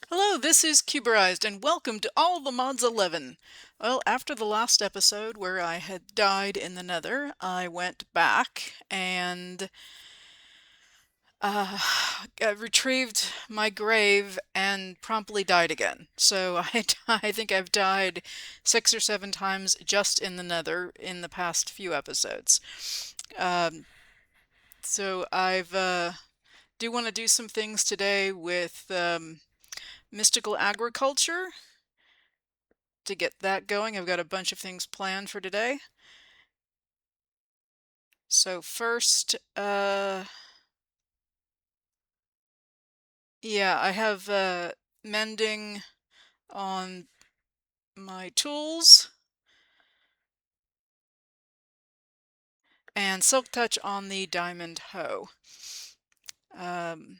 Hello, this is Cuberized, and welcome to All the Mods 11. Well, after the last episode where I had died in the Nether, I went back and uh, retrieved my grave and promptly died again. So I think I've died 6 or 7 times just in the Nether in the past few episodes. Um, so I've do want to do some things today with mystical agriculture to get that going. I've got a bunch of things planned for today. So first, yeah, I have mending on my tools and silk touch on the diamond hoe. Um,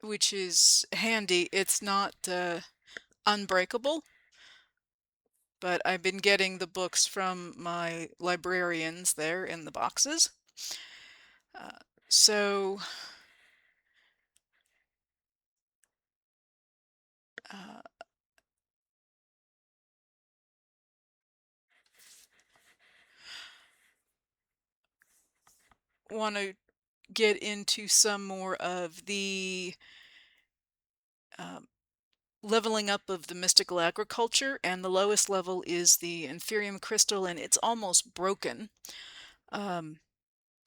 which is handy. It's not unbreakable, but I've been getting the books from my librarians there in the boxes. Uh, so uh, want to get into some more of the um, leveling up of the mystical agriculture, and the lowest level is the inferium crystal, and it's almost broken. Um,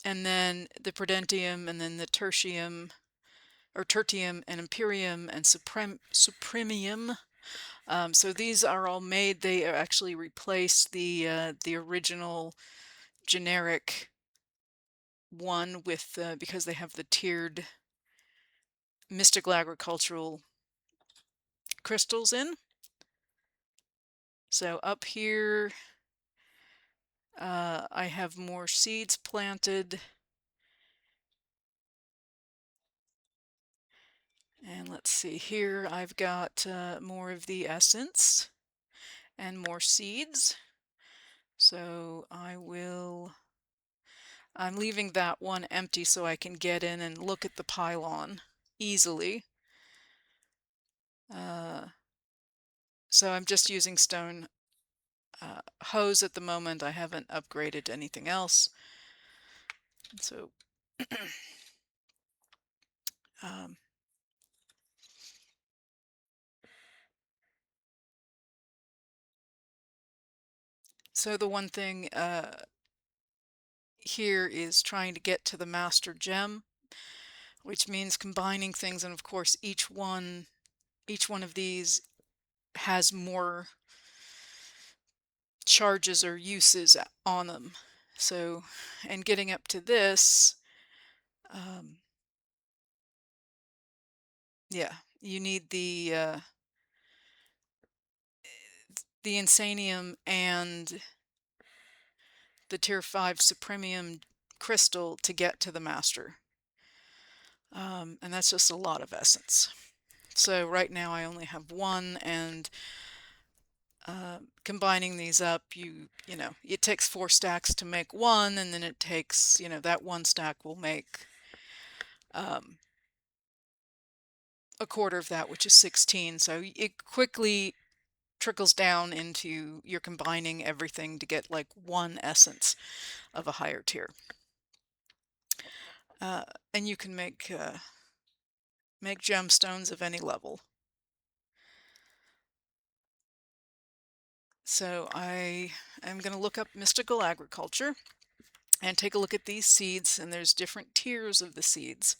and then the prudentium, and then the tertium, or tertium, and imperium, and supremium. So these are all made. They actually replace the original generic one with because they have the tiered mystical agricultural crystals in. So up here, I have more seeds planted. And let's see here, I've got more of the essence and more seeds. So I'm leaving that one empty so I can get in and look at the pylon easily. So I'm just using stone hose at the moment. I haven't upgraded anything else. So um, so the one thing here is trying to get to the master gem, which means combining things, and of course each one of these has more charges or uses on them. So, and getting up to this, yeah, you need the insanium and the tier 5 supremium crystal to get to the master. And that's just a lot of essence. So right now I only have one, and combining these up, you know, it takes 4 stacks to make one, and then it takes, you know, that one stack will make a quarter of that, which is 16. So it quickly trickles down into you're combining everything to get like one essence of a higher tier. And you can make gemstones of any level. So I am going to look up mystical agriculture and take a look at these seeds, and there's different tiers of the seeds.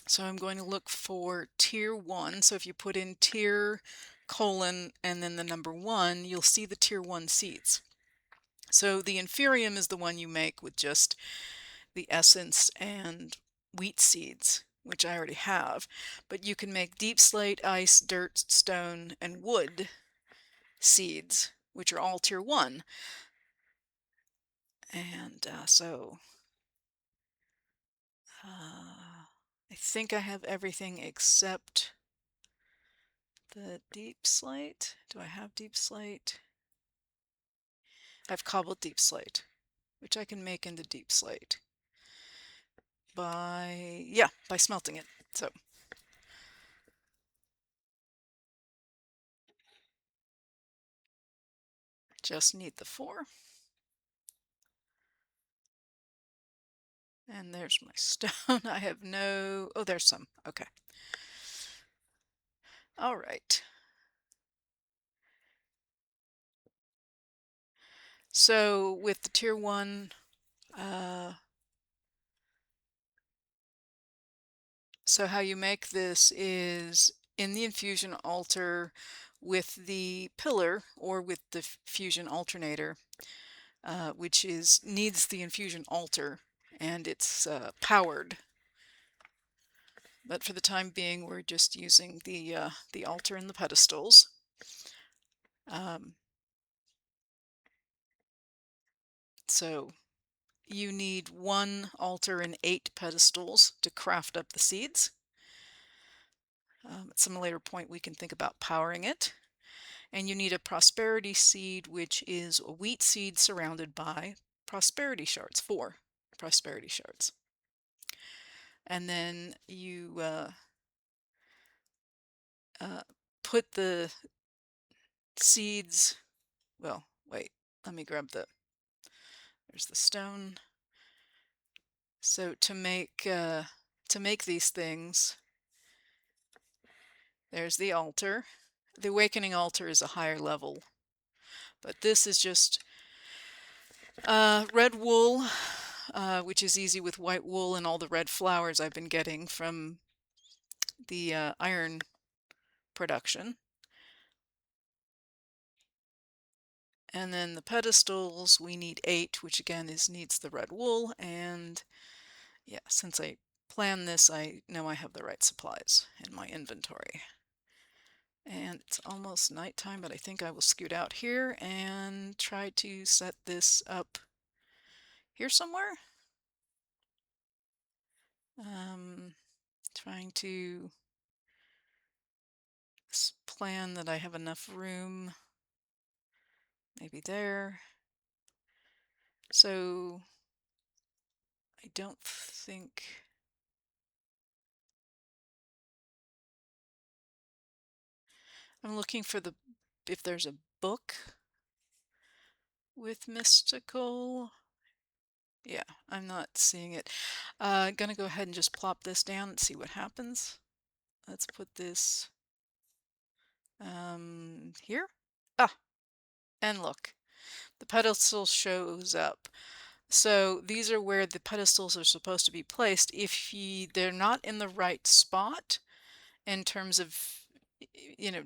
So I'm going to look for tier 1. So if you put in tier colon and then the number 1, you'll see the tier 1 seeds. So the inferium is the one you make with just the essence and wheat seeds, which I already have. But you can make deep slate, ice, dirt, stone, and wood seeds, which are all tier 1. And I think I have everything except the deep slate. Do I have deep slate? I've cobbled deep slate, which I can make into deep slate by smelting it. So just need the 4. And there's my stone. I have no... Oh, there's some. Okay. All right. So with the tier 1, so how you make this is in the infusion altar with the pillar or with the fusion alternator, which needs the infusion altar, and it's powered. But for the time being, we're just using the altar and the pedestals. So you need 1 altar and 8 pedestals to craft up the seeds. At some later point, we can think about powering it. And you need a prosperity seed, which is a wheat seed surrounded by prosperity shards, 4 prosperity shards. And then you put the seeds, well, wait, let me grab there's the stone. So to make these things, there's the altar. The awakening altar is a higher level, but this is just red wool, which is easy with white wool and all the red flowers I've been getting from the iron production. And then the pedestals, we need 8, which again needs the red wool. And yeah, since I planned this, I know I have the right supplies in my inventory. And it's almost nighttime, but I think I will scoot out here and try to set this up here somewhere. Trying to plan that I have enough room, maybe there. So I don't think... I'm looking for if there's a book with mystical. Yeah, I'm not seeing it. Gonna go ahead and just plop this down and see what happens. Let's put this here. Ah, and look, the pedestal shows up. So these are where the pedestals are supposed to be placed. If they're not in the right spot in terms of,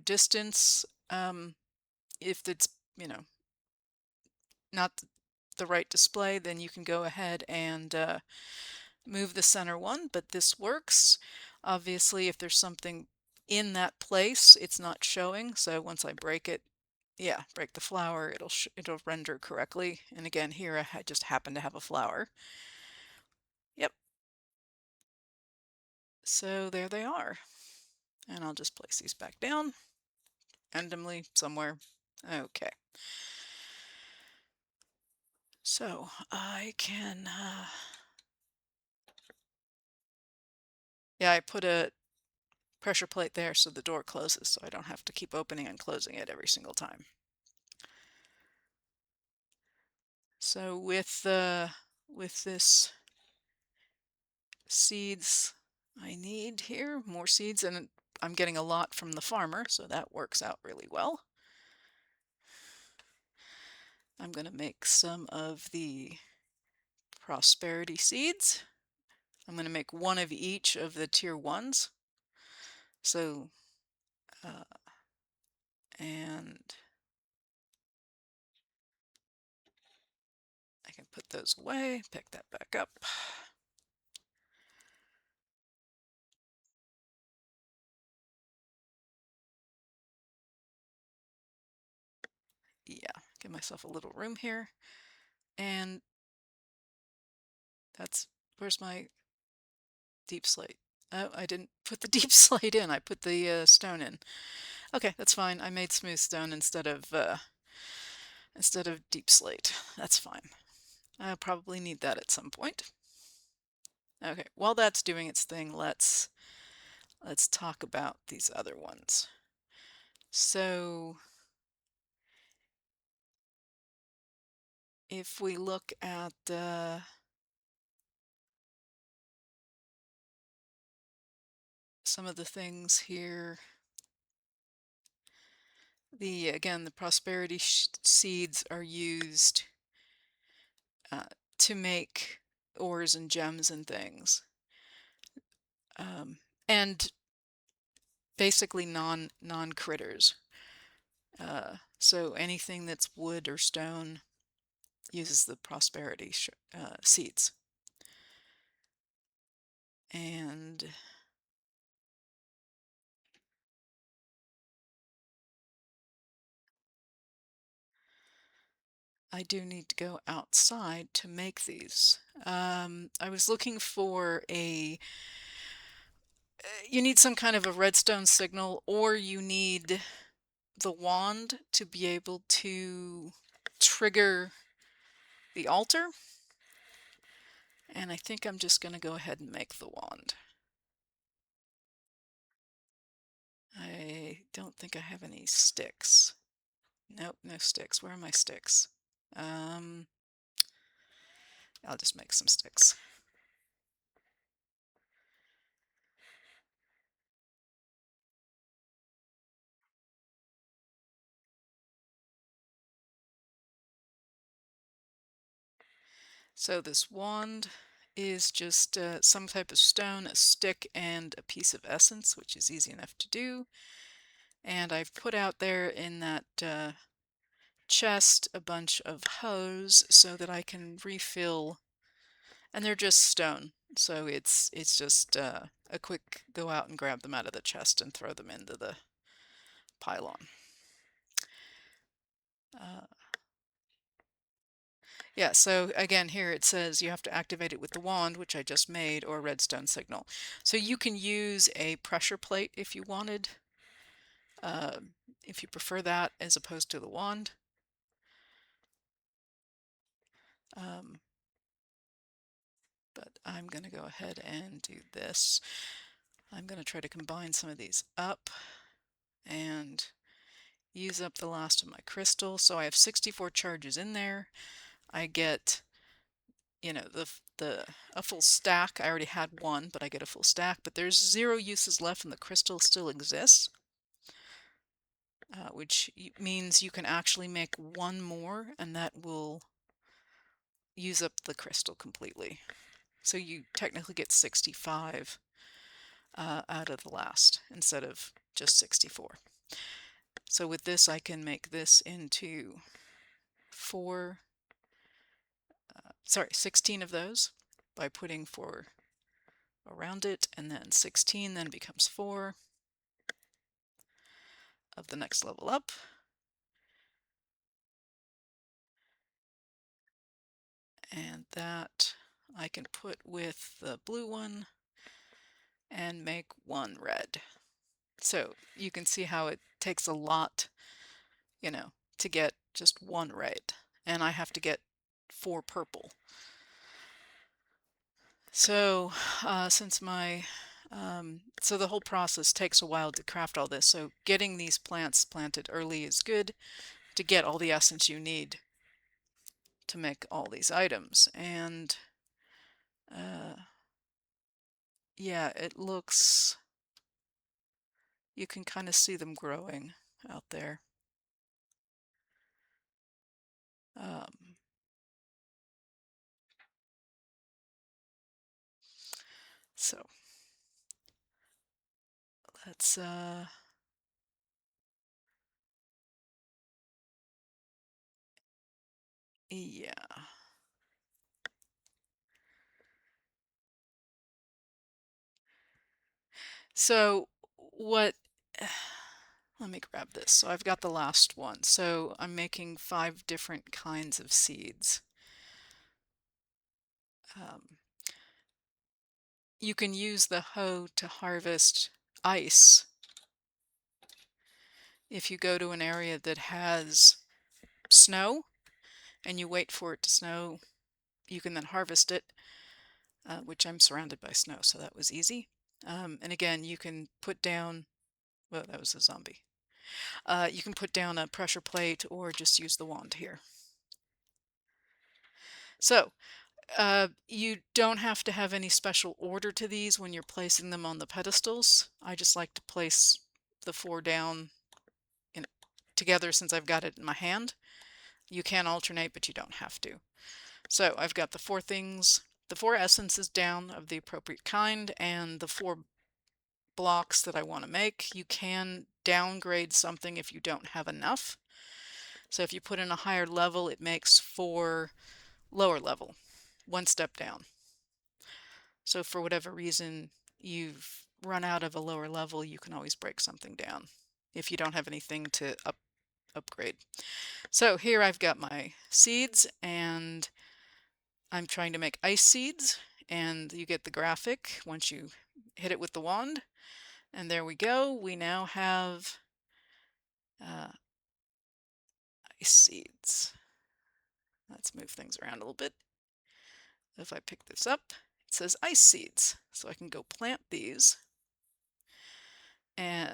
distance, if it's, not the right display, then you can go ahead and move the center one, but this works. Obviously, if there's something in that place, it's not showing. So once I break it, yeah, break the flower, it'll render correctly. And again, here I just happen to have a flower. Yep. So there they are. And I'll just place these back down randomly somewhere. Okay. So I can, yeah, I put a pressure plate there so the door closes, so I don't have to keep opening and closing it every single time. So with this seeds I need here, more seeds, and I'm getting a lot from the farmer, so that works out really well. I'm going to make some of the prosperity seeds. I'm going to make 1 of each of the tier 1s. So, and I can put those away, pick that back up. Yeah, give myself a little room here. And where's my deep slate? Oh, I didn't put the deep slate in. I put the stone in. Okay, that's fine. I made smooth stone instead of deep slate. That's fine. I'll probably need that at some point. Okay, while that's doing its thing, let's let's talk about these other ones. So if we look at some of the things here, again, the prosperity seeds are used uh, to make ores and gems and things, and basically non critters. So anything that's wood or stone uses the prosperity seeds. And I do need to go outside to make these. I was looking for you need some kind of a redstone signal, or you need the wand to be able to trigger the altar. And I think I'm just going to go ahead and make the wand. I don't think I have any sticks. Nope, no sticks. Where are my sticks? I'll just make some sticks. So this wand is just some type of stone, a stick, and a piece of essence, which is easy enough to do. And I've put out there in that chest a bunch of hose so that I can refill, and they're just stone. So it's just a quick go out and grab them out of the chest and throw them into the pylon. Yeah, so again, here it says you have to activate it with the wand, which I just made, or a redstone signal. So you can use a pressure plate if you wanted, if you prefer that as opposed to the wand. But I'm going to go ahead and do this. I'm going to try to combine some of these up and use up the last of my crystal. So I have 64 charges in there. I get, you know, a full stack. I already had one, but I get a full stack. But there's 0 uses left, and the crystal still exists, which means you can actually make one more, and that will use up the crystal completely. So you technically get 65 out of the last instead of just 64. So with this, I can make this into 16 of those by putting 4 around it, and then 16 then becomes 4 of the next level up. And that I can put with the blue one and make 1 red. So you can see how it takes a lot, you know, to get just 1 red, and I have to get 4 purple. So since so the whole process takes a while to craft all this, so getting these plants planted early is good to get all the essence you need to make all these items. And yeah, it looks, you can kind of see them growing out there. So let's yeah. So what, let me grab this. So I've got the last one. So I'm making 5 different kinds of seeds. You can use the hoe to harvest ice. If you go to an area that has snow and you wait for it to snow, you can then harvest it, which I'm surrounded by snow, so that was easy. And again, you can put down, well, that was a zombie. You can put down a pressure plate or just use the wand here. So, you don't have to have any special order to these when you're placing them on the pedestals. I just like to place the four down in, together since I've got it in my hand. You can alternate, but you don't have to. So I've got the four things, the four essences down of the appropriate kind, and the four blocks that I want to make. You can downgrade something if you don't have enough. So if you put in a higher level, it makes four lower level, one step down. So for whatever reason you've run out of a lower level, you can always break something down if you don't have anything to upgrade. So here I've got my seeds, and I'm trying to make ice seeds, and you get the graphic once you hit it with the wand. And there we go. We now have uh, ice seeds. Let's move things around a little bit. If I pick this up, it says ice seeds. So I can go plant these. And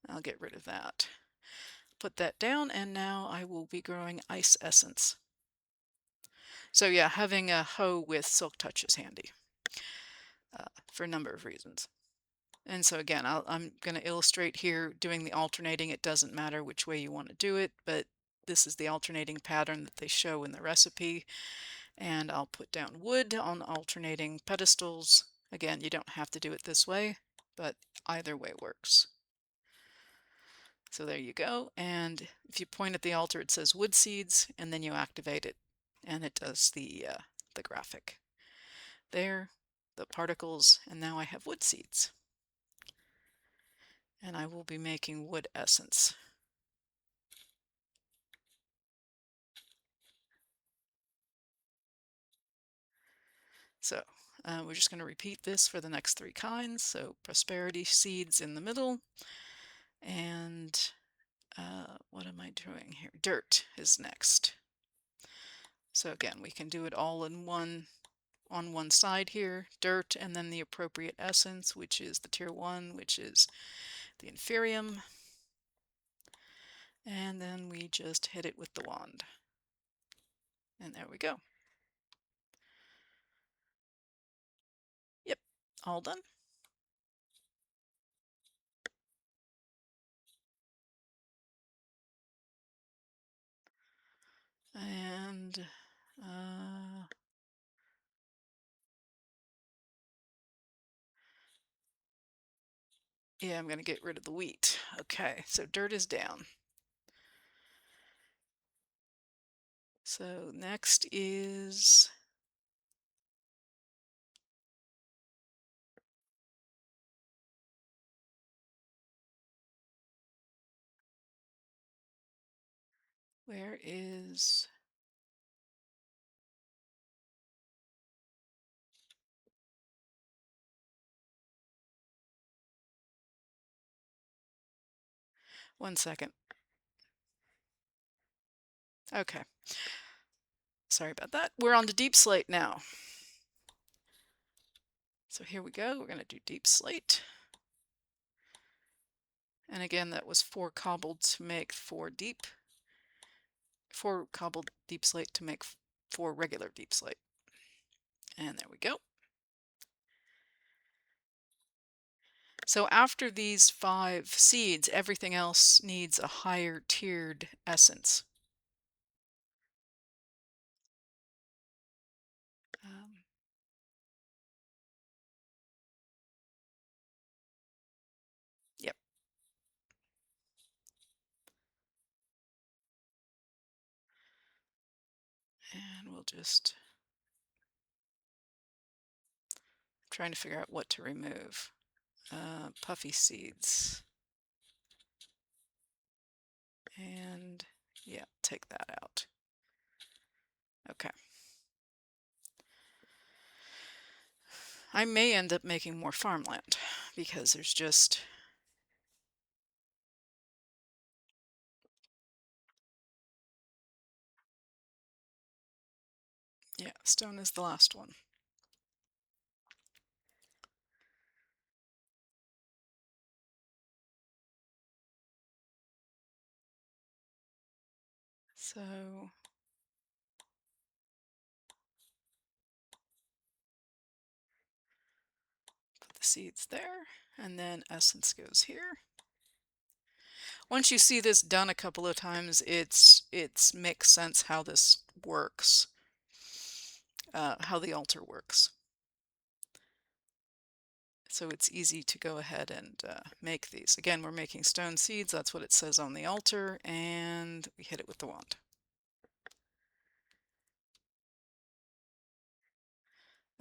I'll get rid of that. Put that down, and now I will be growing ice essence. So yeah, having a hoe with silk touch is handy for a number of reasons. And so again, I'm going to illustrate here doing the alternating. It doesn't matter which way you want to do it, but this is the alternating pattern that they show in the recipe. And I'll put down wood on alternating pedestals. Again, you don't have to do it this way, but either way works. So there you go. And if you point at the altar, it says wood seeds, and then you activate it, and it does the graphic. There, the particles, and now I have wood seeds. And I will be making wood essence. So we're just going to repeat this for the next three kinds. So prosperity seeds in the middle, and what am I doing here? Dirt is next. So again, we can do it all in one on one side here, dirt, and then the appropriate essence, which is the tier 1, which is the inferium. And then we just hit it with the wand. And there we go. Yep, all done. And yeah, I'm going to get rid of the wheat. Okay, so dirt is down. So next is where is one second. Okay. Sorry about that. We're on to deep slate now. So here we go. We're going to do deep slate. And again, that was 4 cobbled to make 4 deep. 4 cobbled deep slate to make 4 regular deep slate. And there we go. So after these 5 seeds, everything else needs a higher tiered essence. Yep. And we'll just trying to figure out what to remove. Puffy seeds. And yeah, take that out. Okay. I may end up making more farmland because there's just yeah, stone is the last one. So put the seeds there, and then essence goes here. Once you see this done a couple of times, it's makes sense how this works, how the altar works. So it's easy to go ahead and make these. Again, we're making stone seeds. That's what it says on the altar, and we hit it with the wand.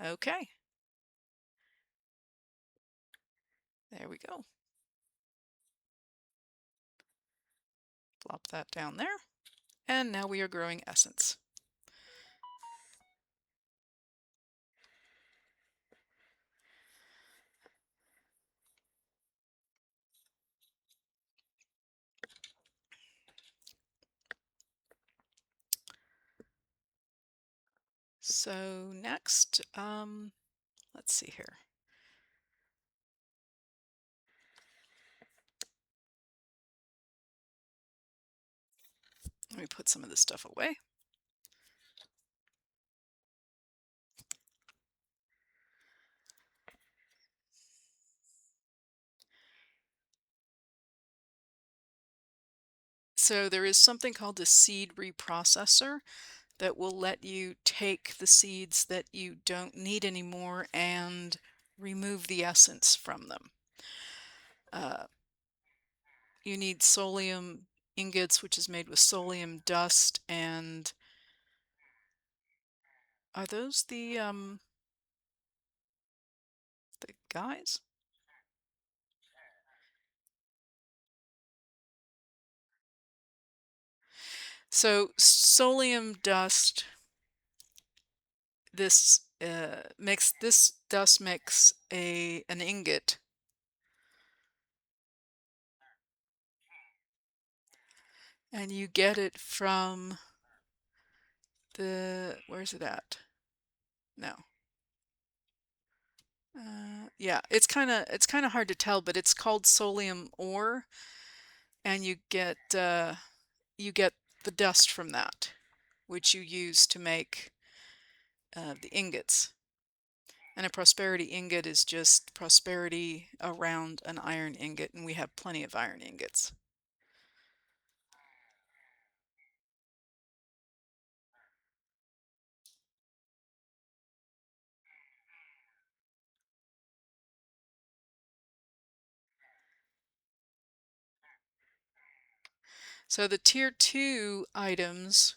Okay, there we go. Plop that down there, and now we are growing essence. So next, let's see here. Let me put some of this stuff away. So there is something called a seed reprocessor that will let you take the seeds that you don't need anymore and remove the essence from them. You need solium ingots, which is made with solium dust, and are those the guys? So solium dust, this dust makes an ingot, and you get it from where's it at? No. Yeah, it's kind of hard to tell, but it's called solium ore, and you get the dust from that, which you use to make the ingots. And a prosperity ingot is just prosperity around an iron ingot, and we have plenty of iron ingots. So the tier 2 items,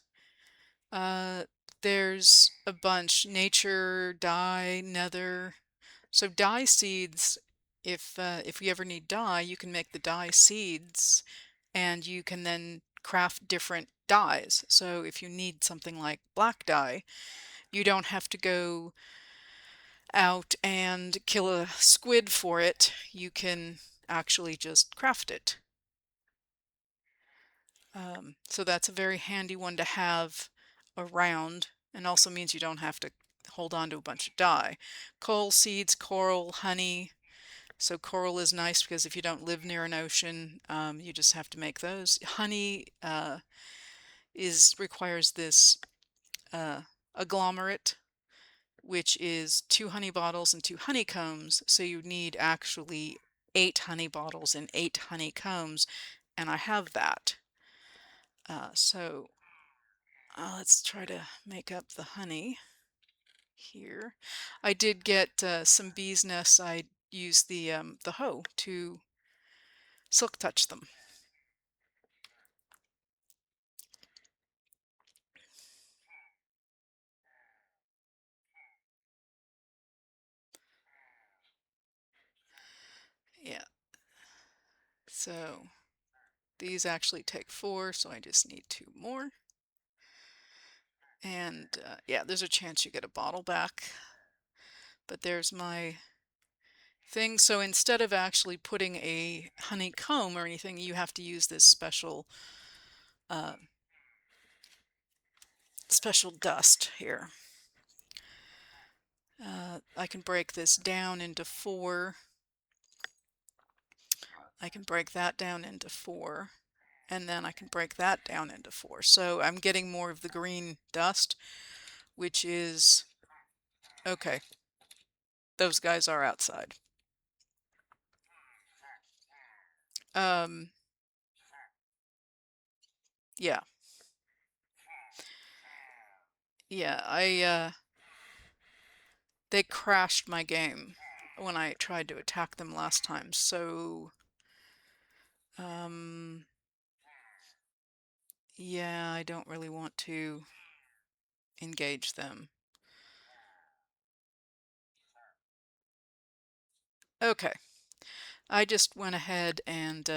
uh, there's a bunch: nature, dye, nether. So dye seeds, if you ever need dye, you can make the dye seeds, and you can then craft different dyes. So if you need something like black dye, you don't have to go out and kill a squid for it. You can actually just craft it. So that's a very handy one to have around, and also means you don't have to hold on to a bunch of dye. Coal seeds, coral, honey. So coral is nice because if you don't live near an ocean, you just have to make those. Honey requires this agglomerate, which is 2 honey bottles and 2 honeycombs. So you need actually 8 honey bottles and 8 honeycombs, and I have that. Let's try to make up the honey here. I did get some bees' nests. I used the hoe to silk touch them. Yeah. So these actually take 4, so I just need 2 more. And yeah, there's a chance you get a bottle back. But there's my thing. So instead of actually putting a honeycomb or anything, you have to use this uh, special dust here. I can break this down into 4. I can break that down into 4. and then I can break that down into 4. So I'm getting more of the green dust, which is okay. Those guys are outside. Um, yeah, yeah. They crashed my game when I tried to attack them last time. So, um, yeah, I don't really want to engage them. Okay, I just went ahead and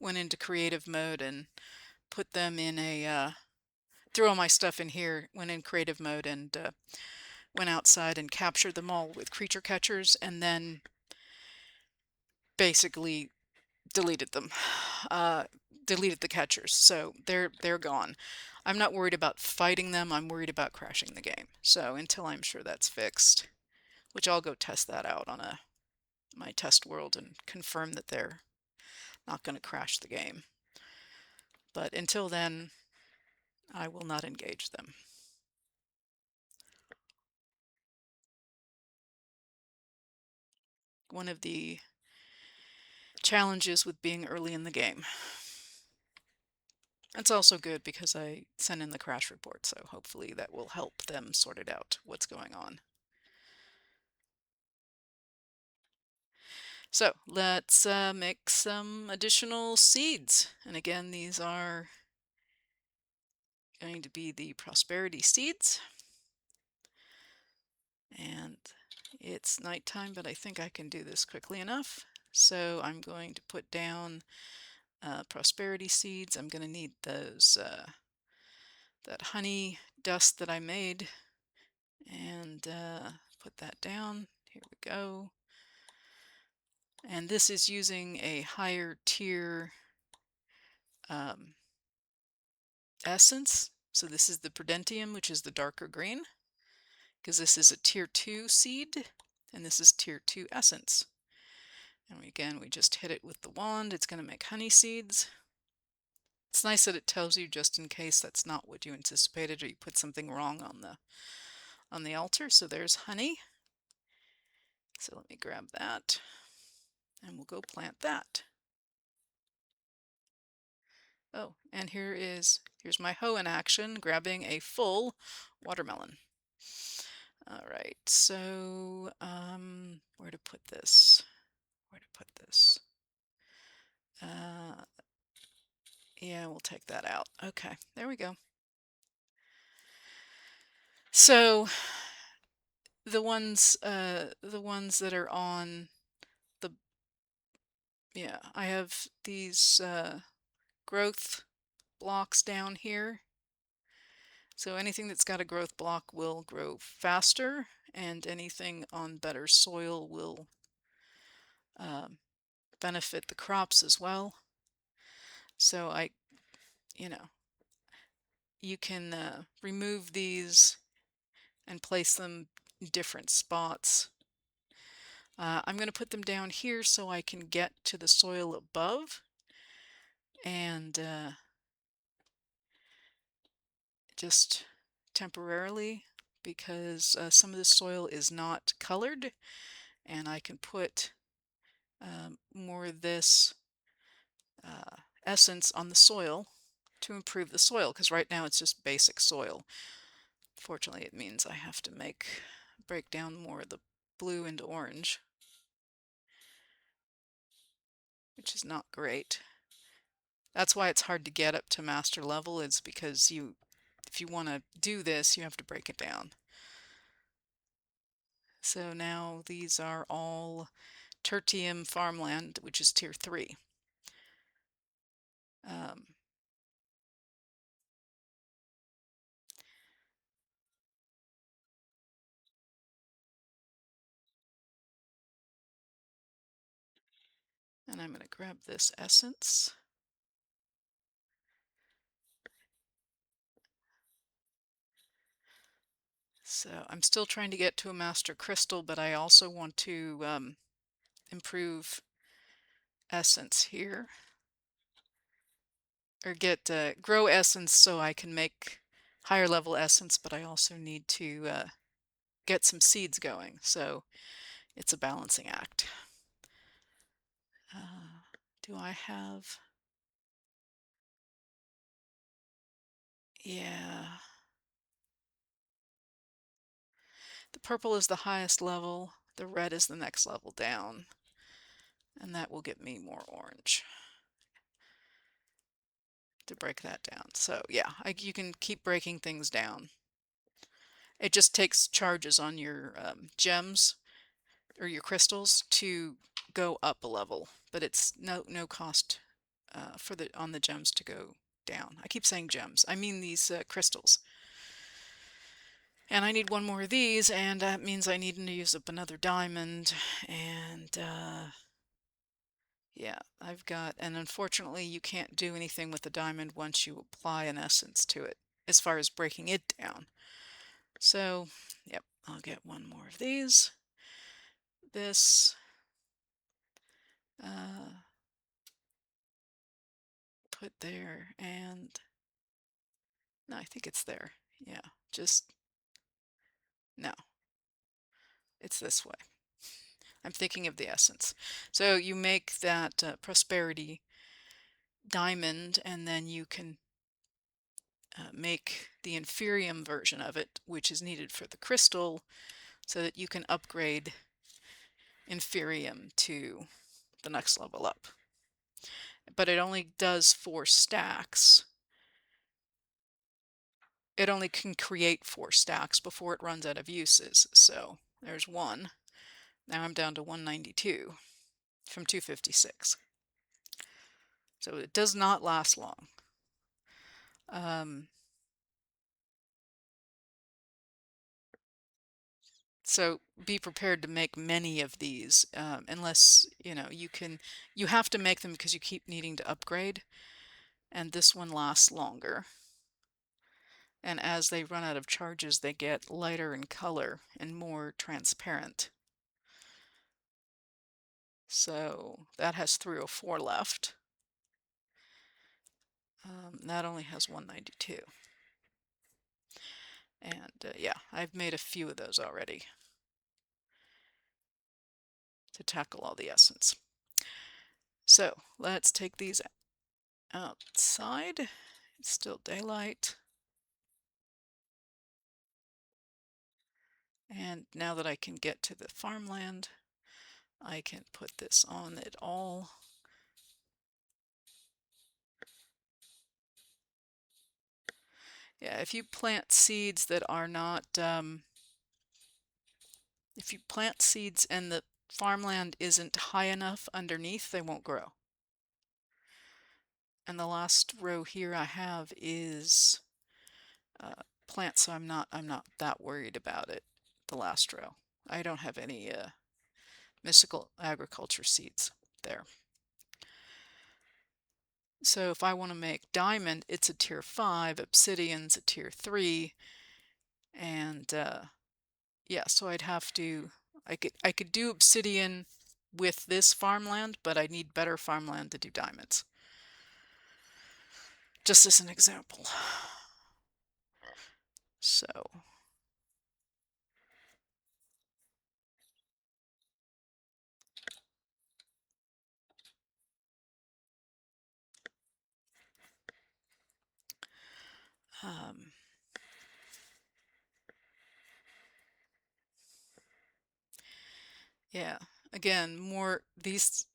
went into creative mode and put them in a threw all my stuff in here, went in creative mode and went outside and captured them all with creature catchers, and then basically deleted them. Uh, Deleted the catchers, so they're gone. I'm not worried about fighting them. I'm worried about crashing the game. So until I'm sure that's fixed, which I'll go test that out on my test world and confirm that they're not going to crash the game. But until then, I will not engage them. One of the challenges with being early in the game. It's also good because I sent in the crash report, so hopefully that will help them sort it out what's going on. So let's make some additional seeds. And again, these are going to be the prosperity seeds. And it's nighttime, but I think I can do this quickly enough. So I'm going to put down prosperity seeds. I'm going to need those that honey dust that I made, and put that down. Here we go. And this is using a higher tier essence. So this is the Prudentium, which is the darker green, because this is a tier 2 seed, and this is tier 2 essence. And again, we just hit it with the wand. It's going to make honey seeds. It's nice that it tells you just in case that's not what you anticipated or you put something wrong on the altar. So there's honey. So let me grab that, and we'll go plant that. Oh, and here's my hoe in action, grabbing a full watermelon. All right, so where to put this? Where to put this? Yeah, we'll take that out. Okay, there we go. So the ones that are on the, yeah, I have these growth blocks down here. So anything that's got a growth block will grow faster, and anything on better soil will benefit the crops as well. So you can remove these and place them in different spots. I'm going to put them down here so I can get to the soil above, and just temporarily, because some of the soil is not colored, and I can put more of this essence on the soil to improve the soil, because right now it's just basic soil. Fortunately, it means I have to break down more of the blue into orange, which is not great. That's why it's hard to get up to master level, is because if you want to do this, you have to break it down. So now these are all tertium farmland, which is tier 3. And I'm going to grab this essence. So I'm still trying to get to a master crystal, but I also want to improve essence here. or get grow essence so I can make higher level essence, but I also need to get some seeds going. So it's a balancing act. Do I have? Yeah. The purple is the highest level. The red is the next level down. And that will get me more orange to break that down. So yeah, you can keep breaking things down. It just takes charges on your gems or your crystals to go up a level, but it's no cost for on the gems to go down. I keep saying gems. I mean these crystals. And I need one more of these, and that means I need to use up another diamond. And yeah, I've got, and unfortunately you can't do anything with the diamond once you apply an essence to it, as far as breaking it down. So, yep, I'll get one more of these. This, put there, and no, I think it's there. Yeah, just, no, it's this way. I'm thinking of the essence. So you make that prosperity diamond, and then you can make the inferium version of it, which is needed for the crystal, so that you can upgrade inferium to the next level up. But it only does 4 stacks. It only can create 4 stacks before it runs out of uses. So there's one. Now I'm down to 192 from 256. So it does not last long. So be prepared to make many of these, unless, you have to make them because you keep needing to upgrade. And this one lasts longer. And as they run out of charges, they get lighter in color and more transparent. So that has 304 left. That only has 192. And yeah, I've made a few of those already to tackle all the essence. So let's take these outside. It's still daylight. And now that I can get to the farmland, I can put this on it all. Yeah, if you plant seeds that are not, if you plant seeds and the farmland isn't high enough underneath, they won't grow. And the last row here I have is plants, so I'm not that worried about it. The last row, I don't have any mystical agriculture seeds there. So if I want to make diamond, it's a tier 5, obsidian's a tier 3, and yeah, so I'd have to, I could do obsidian with this farmland, but I need better farmland to do diamonds. Just as an example. So yeah, again, more these,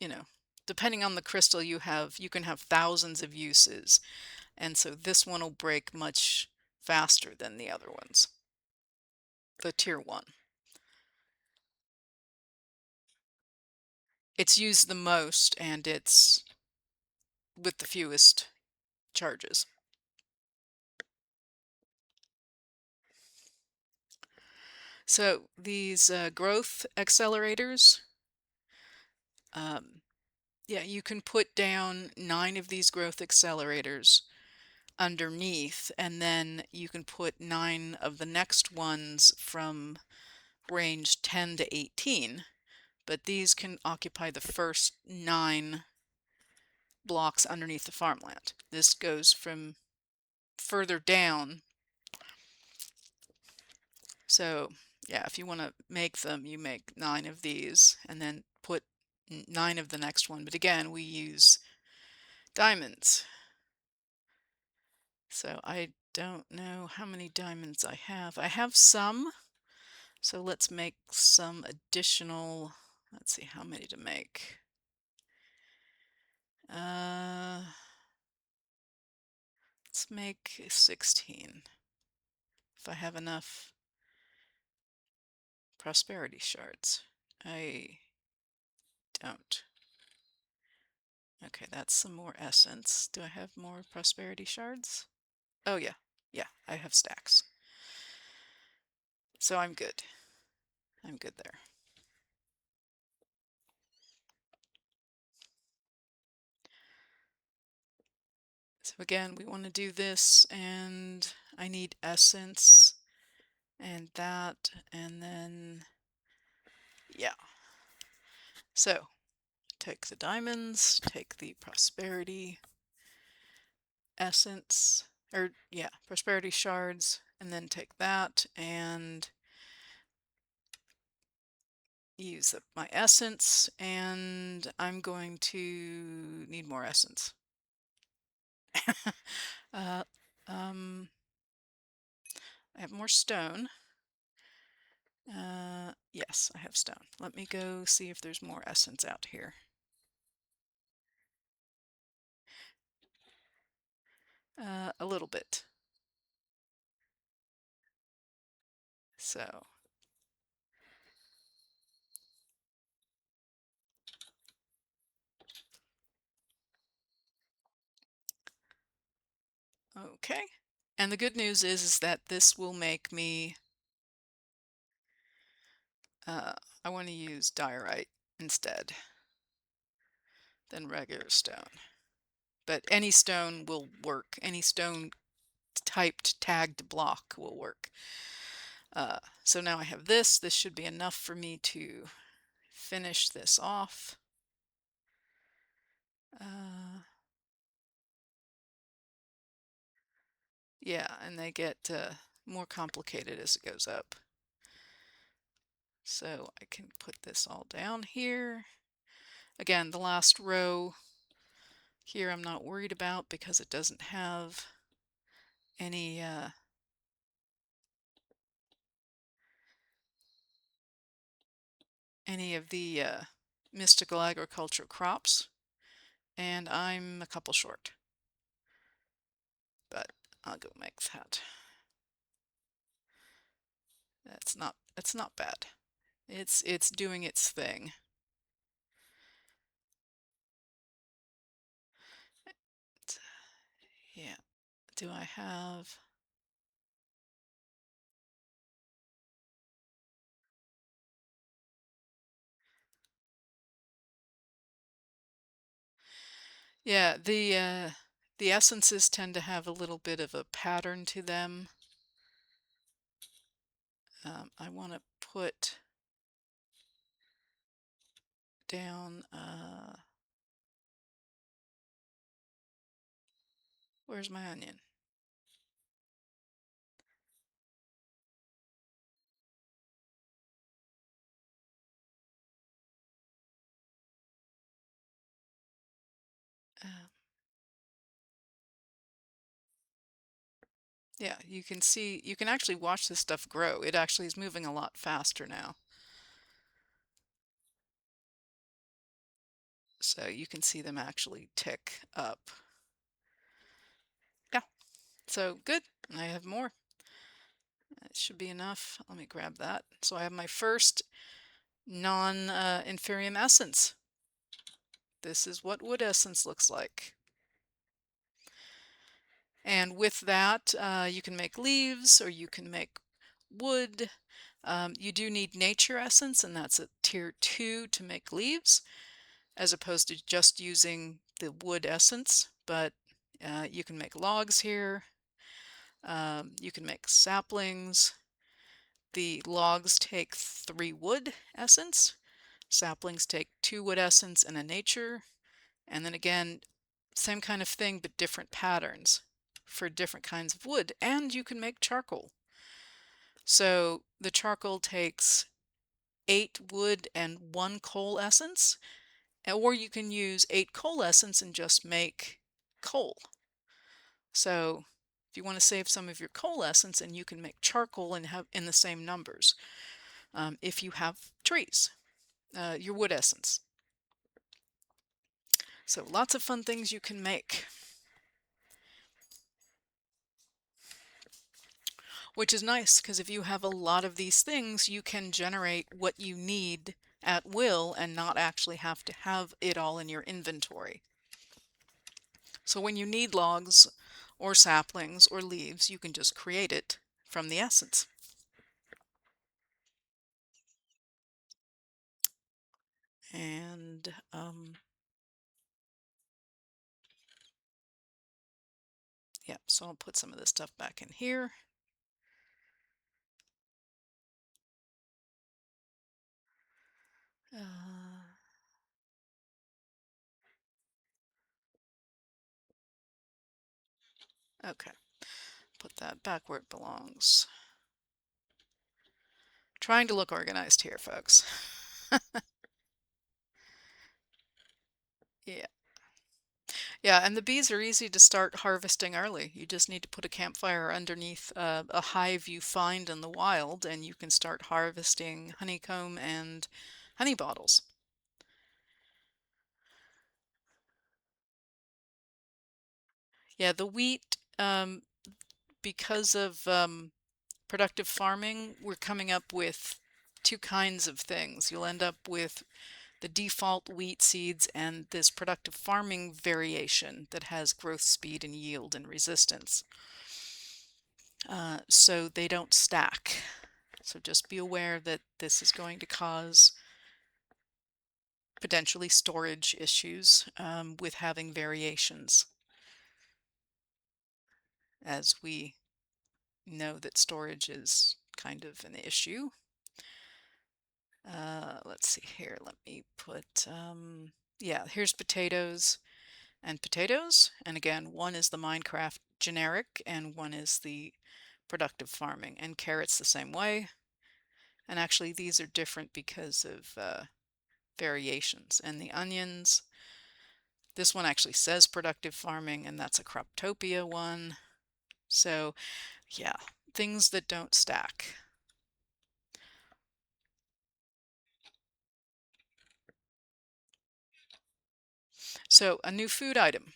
depending on the crystal you have, you can have thousands of uses. And so this one will break much faster than the other ones. The tier 1. It's used the most, and it's with the fewest charges. So these growth accelerators, yeah, you can put down 9 of these growth accelerators underneath, and then you can put 9 of the next ones from range 10 to 18. But these can occupy the first 9 blocks underneath the farmland. This goes from further down. So yeah, if you want to make them, you make 9 of these and then put 9 of the next one. But again, we use diamonds. So I don't know how many diamonds I have. I have some. So let's make some additional, let's see how many to make. Let's make 16. If I have enough prosperity shards. I don't. Okay, that's some more essence. Do I have more prosperity shards? Oh yeah, yeah, I have stacks. So I'm good. I'm good there. So again, we want to do this, and I need essence, and that, and then, yeah. So, take the diamonds, take the prosperity essence, or yeah, prosperity shards, and then take that and use my essence, and I'm going to need more essence. uh, I have more stone. Yes, I have stone. Let me go see if there's more essence out here. A little bit. So, okay. And the good news is that this will make me, I want to use diorite instead than regular stone. But any stone will work. Any stone typed tagged block will work. So now I have this. This should be enough for me to finish this off. Yeah, and they get more complicated as it goes up. So I can put this all down here. Again, the last row here I'm not worried about because it doesn't have any of the mystical agricultural crops, and I'm a couple short. But I'll go make that. It's not bad. It's doing its thing. Yeah. Do I have? Yeah, the essences tend to have a little bit of a pattern to them. I want to put down, where's my onion? Uh, yeah, you can see, you can actually watch this stuff grow. It actually is moving a lot faster now. So you can see them actually tick up. Yeah, so good. I have more. That should be enough. Let me grab that. So I have my first non-inferium essence. This is what wood essence looks like. And with that, you can make leaves or you can make wood. You do need nature essence, and that's at tier 2 to make leaves, as opposed to just using the wood essence. But you can make logs here. You can make saplings. The logs take 3 wood essence. Saplings take 2 wood essence and a nature. And then again, Same kind of thing, but different patterns for different kinds of wood. And you can make charcoal. So the charcoal takes 8 wood and 1 coal essence, or you can use 8 coal essence and just make coal. So if you want to save some of your coal essence, and you can make charcoal and have in the same numbers, if you have trees, your wood essence. So lots of fun things you can make, which is nice because if you have a lot of these things, you can generate what you need at will and not actually have to have it all in your inventory. So when you need logs or saplings or leaves, you can just create it from the essence. And yeah, so I'll put some of this stuff back in here. Okay, put that back where it belongs. Trying to look organized here, folks. Yeah. Yeah, and the bees are easy to start harvesting early. You just need to put a campfire underneath a hive you find in the wild, and you can start harvesting honeycomb and honey bottles. Yeah, the wheat, because of productive farming, we're coming up with 2 kinds of things. You'll end up with the default wheat seeds and this productive farming variation that has growth speed and yield and resistance. So they don't stack. So just be aware that this is going to cause potentially storage issues with having variations, as we know that storage is kind of an issue. Let's see here. Let me put, yeah, here's potatoes and potatoes. And again, one is the Minecraft generic and one is the productive farming. And carrots the same way. And actually, these are different because of variations. And the onions, this one actually says productive farming, and that's a Croptopia one. So, yeah, things that don't stack. So, a new food item.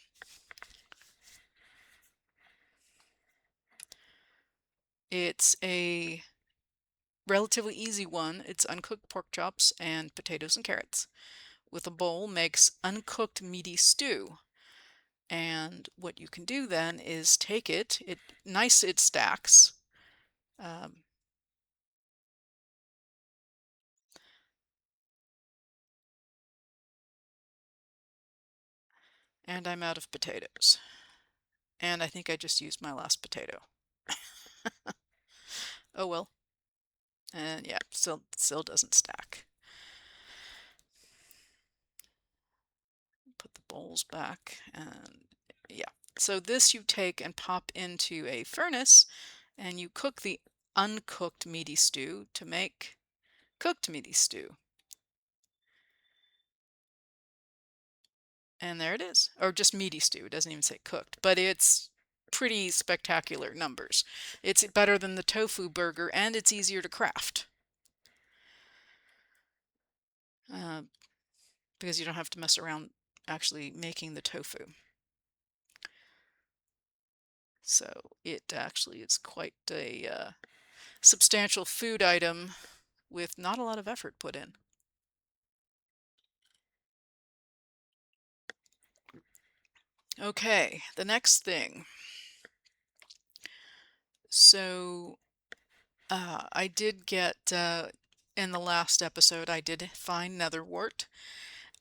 It's a relatively easy one. It's uncooked pork chops and potatoes and carrots with a bowl makes uncooked meaty stew. And what you can do then is take it, it stacks. Um, and I'm out of potatoes. And I think I just used my last potato. Oh well. And yeah, still doesn't stack. Put the bowls back and yeah. So this you take and pop into a furnace and you cook the uncooked meaty stew to make cooked meaty stew. And there it is. Or just meaty stew. It doesn't even say cooked, but it's pretty spectacular numbers. It's better than the tofu burger and it's easier to craft. Uh, because you don't have to mess around actually making the tofu. So it actually is quite a substantial food item with not a lot of effort put in. Okay, the next thing. So I did get, in the last episode, I did find netherwort,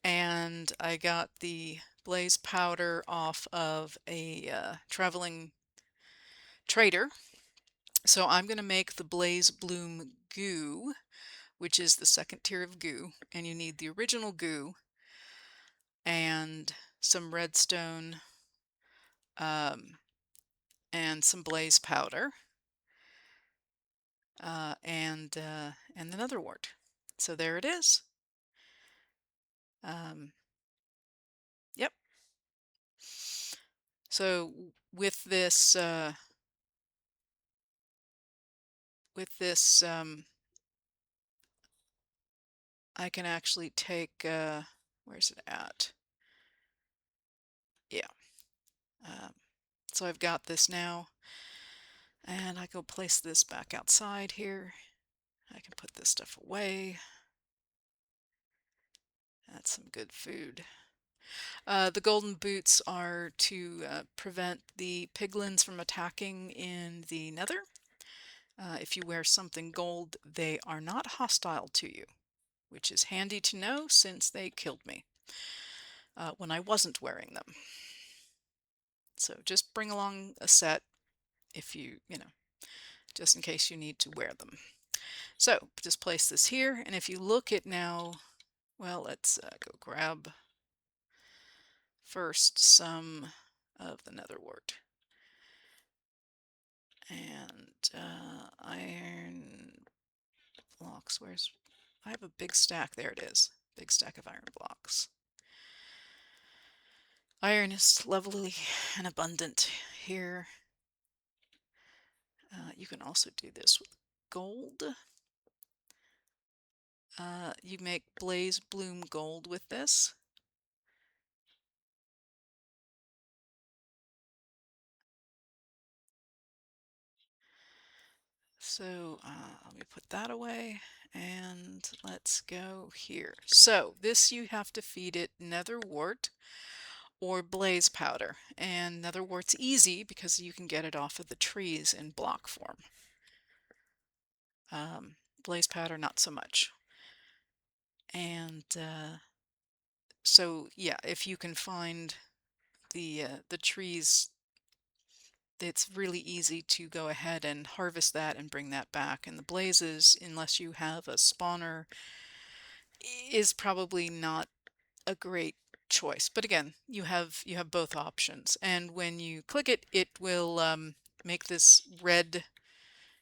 and I got the blaze powder off of a traveling trader. So I'm going to make the Blazebloom goo, which is the second tier of goo, and you need the original goo and some redstone um, and some blaze powder, and another wart. So there it is. Um, yep. So with this, I can actually take, where's it at? Yeah. Um, so I've got this now, and I go place this back outside here. I can put this stuff away. That's some good food. The golden boots are to prevent the piglins from attacking in the nether. If you wear something gold, they are not hostile to you, which is handy to know since they killed me when I wasn't wearing them. So just bring along a set if you know, just in case you need to wear them. So just place this here, and if you look at now, well, let's go grab first some of the nether wart. And iron blocks, I have a big stack, there it is, big stack of iron blocks. Iron is lovely and abundant here. You can also do this with gold. You make Blazebloom gold with this. So let me put that away, and let's go here. So this you have to feed it nether wart or blaze powder, and nether wart's easy because you can get it off of the trees in block form. Blaze powder, not so much. And so yeah, if you can find the trees, it's really easy to go ahead and harvest that and bring that back. And the blazes, unless you have a spawner, is probably not a great choice. But again, you have both options. And when you click it, it will make this red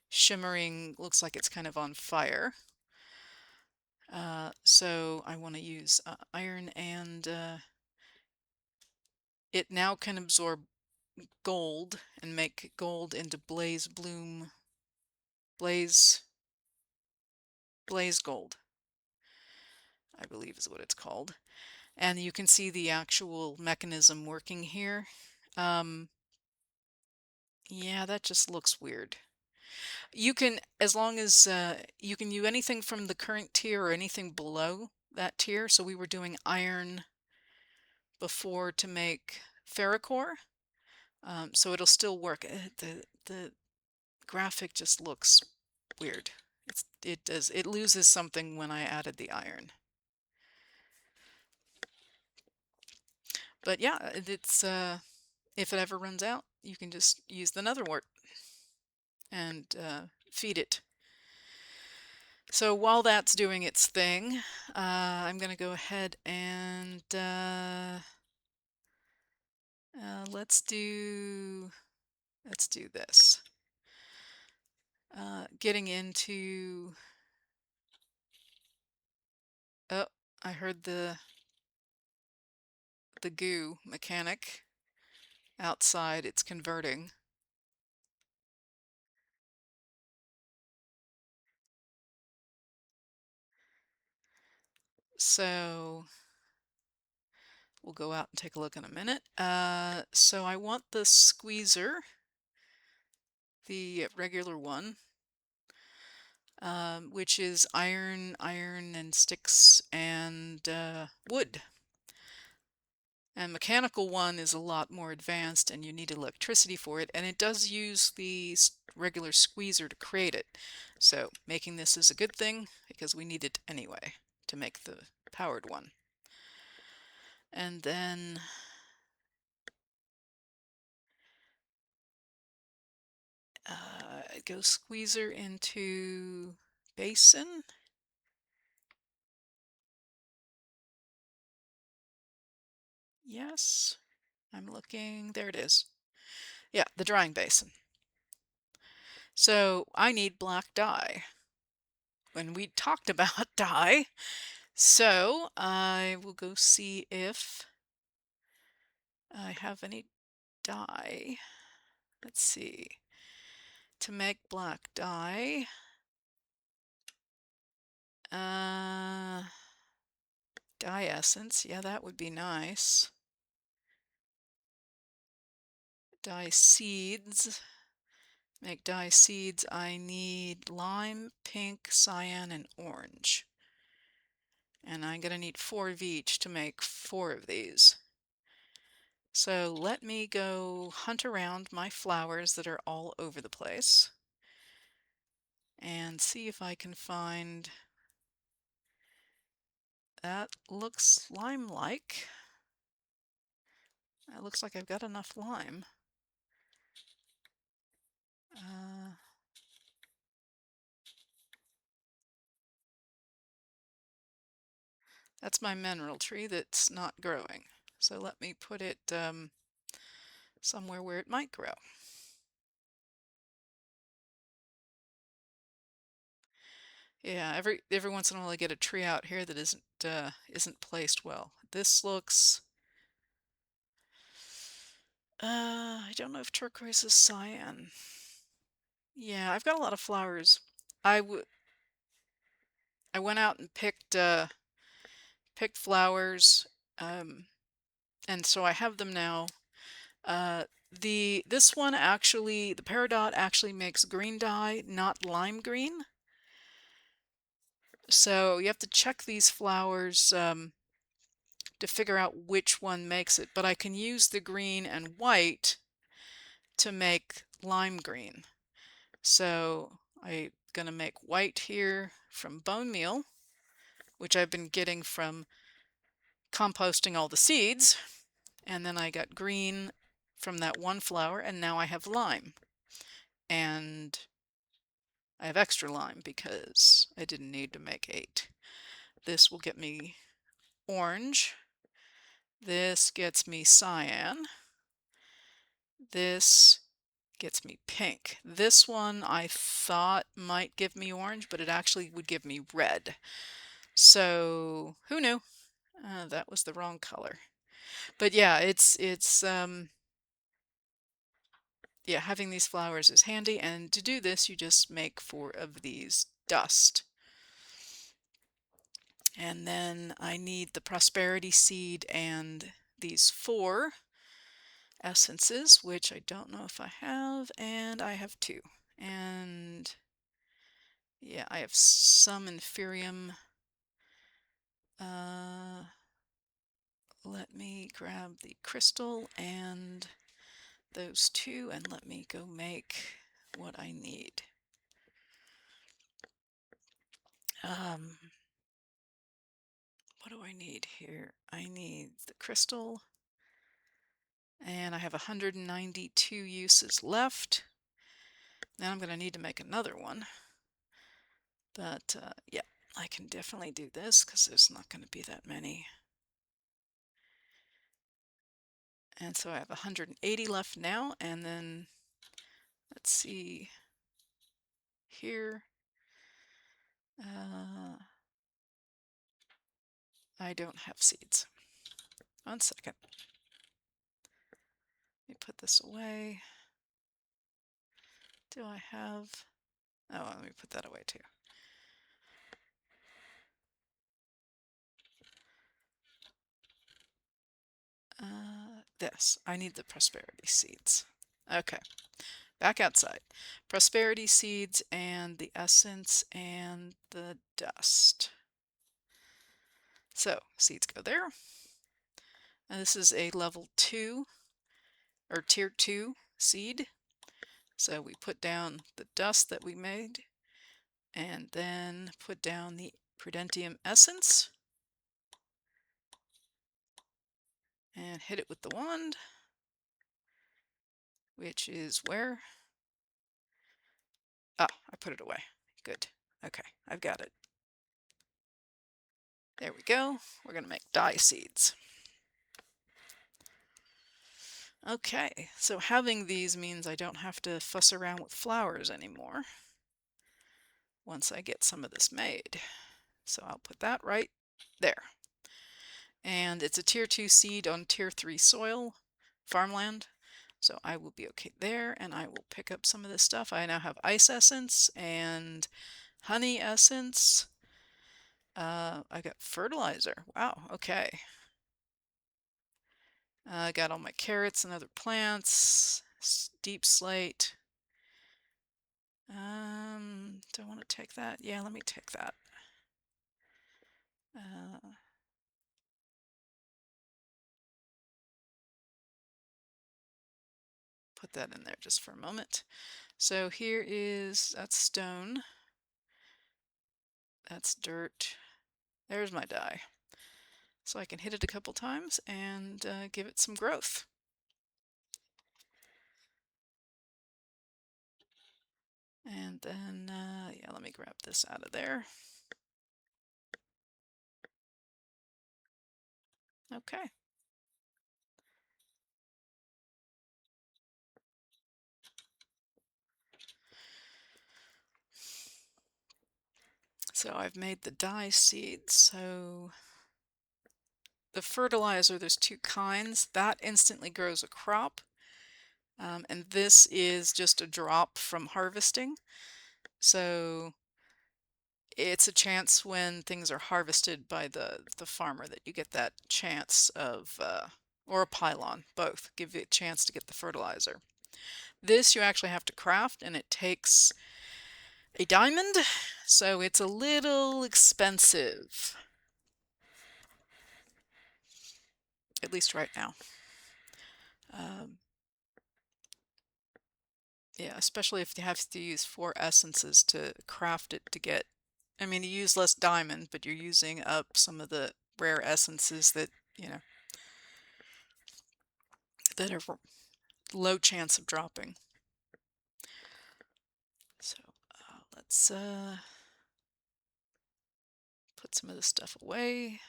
shimmering, looks like it's kind of on fire. So I want to use iron, and it now can absorb gold and make gold into Blazebloom, blaze blazegold, I believe is what it's called. And you can see the actual mechanism working here. Yeah, that just looks weird. You can, as long as you can do anything from the current tier or anything below that tier. So we were doing iron before to make ferrocore, so it'll still work. The graphic just looks weird. It loses something when I added the iron. But yeah, it's if it ever runs out, you can just use the nether wart and feed it. So while that's doing its thing, I'm going to go ahead and let's do this. Getting into, oh, I heard the goo mechanic outside. It's converting. So we'll go out and take a look in a minute. So I want the squeezer, the regular one, which is iron, and sticks, and wood. And mechanical one is a lot more advanced, and you need electricity for it, and it does use the regular squeezer to create it. So making this is a good thing because we need it anyway to make the powered one. And then go squeezer into basin. Yes, I'm looking. There it is. Yeah, the drying basin. So I need black dye. When we talked about dye, so I will go see if I have any dye. Let's see. To make black dye, dye essence. Yeah, that would be nice. Dye seeds. Make dye seeds. I need lime, pink, cyan, and orange. And I'm going to need 4 of each to make 4 of these. So let me go hunt around my flowers that are all over the place and see if I can find. That looks lime-like. It looks like I've got enough lime. That's my menril tree that's not growing. So let me put it somewhere where it might grow. Yeah, every once in a while I get a tree out here that isn't placed well. This looks. I don't know if turquoise is cyan. Yeah, I've got a lot of flowers. I went out and picked flowers, and so I have them now. This one actually, the peridot actually makes green dye, not lime green. So you have to check these flowers to figure out which one makes it. But I can use the green and white to make lime green. So I'm going to make white here from bone meal, which I've been getting from composting all the seeds. And then I got green from that one flower, and now I have lime. And I have extra lime because I didn't need to make 8. This will get me orange. This gets me cyan. This gets me pink. This one I thought might give me orange, but it actually would give me red. So who knew? That was the wrong color. But yeah, yeah, having these flowers is handy, and to do this you just make 4 of these dust. And then I need the prosperity seed and these 4 essences, which I don't know if I have, and I have 2. And yeah, I have some inferium. Let me grab the crystal and those 2, and let me go make what I need. What do I need here? I need the crystal, and I have 192 uses left. Now I'm going to need to make another one. But yeah, I can definitely do this because there's not going to be that many. And so I have 180 left now, and then let's see here. I don't have seeds. 1 second. Let me put this away. Do I have? Oh, let me put that away too. This. I need the prosperity seeds. Okay. Back outside. Prosperity seeds and the essence and the dust. So, seeds go there. And this is a level 2 or tier 2 seed. So we put down the dust that we made and then put down the prudentium essence and hit it with the wand, which is where? Ah, I put it away. Good. Okay, I've got it. There we go. We're going to make dye seeds. Okay, so having these means I don't have to fuss around with flowers anymore once I get some of this made. So I'll put that right there. And it's a tier 2 seed on tier 3 soil, farmland. So I will be okay there, and I will pick up some of this stuff. I now have ice essence and honey essence. I got fertilizer. Wow, okay. I got all my carrots and other plants. Deep slate. Do I want to take that? Yeah, let me take that. Put that in there just for a moment. So here is, that's stone. That's dirt. There's my dye. So I can hit it a couple times and give it some growth. And then, yeah, let me grab this out of there. Okay. So I've made the dye seeds. So the fertilizer, there's two kinds. That instantly grows a crop. And this is just a drop from harvesting. So it's a chance when things are harvested by the farmer that you get that chance of, or a pylon, both give you a chance to get the fertilizer. This you actually have to craft, and it takes a diamond, so it's a little expensive, at least right now. Yeah, especially if you have to use 4 essences to craft it to get, I mean, you use less diamond, but you're using up some of the rare essences that, you know, that are low chance of dropping. So let's put some of this stuff away.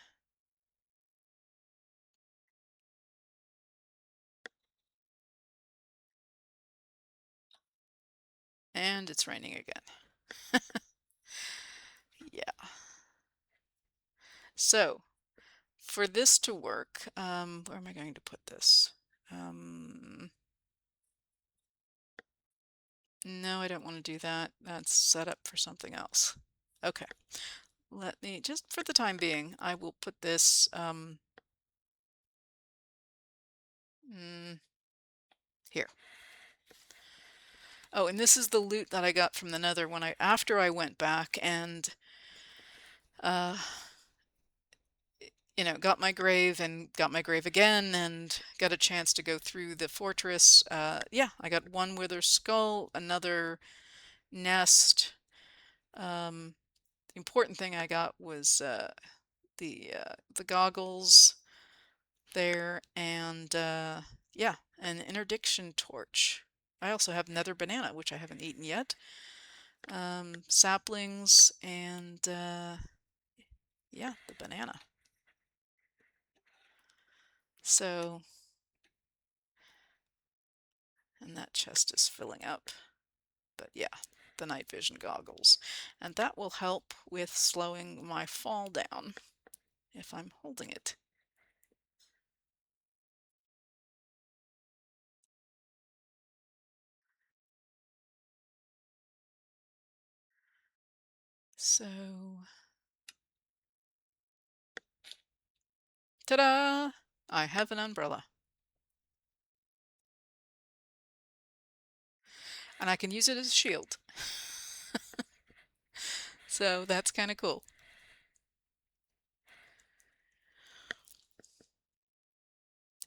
And it's raining again. Yeah. So for this to work, where am I going to put this? No, I don't want to do that. That's set up for something else. Okay. Let me, just for the time being, I will put this here. Oh, and this is the loot that I got from the Nether when after I went back and you know, got my grave and got my grave again and got a chance to go through the fortress. Yeah, I got one wither skull, another nest. The important thing I got was the goggles there, and yeah, an interdiction torch. I also have nether banana, which I haven't eaten yet. Saplings, and yeah, the banana. So, and that chest is filling up. But yeah, the night vision goggles. And that will help with slowing my fall down if I'm holding it. So, ta-da! I have an umbrella. And I can use it as a shield. So that's kind of cool.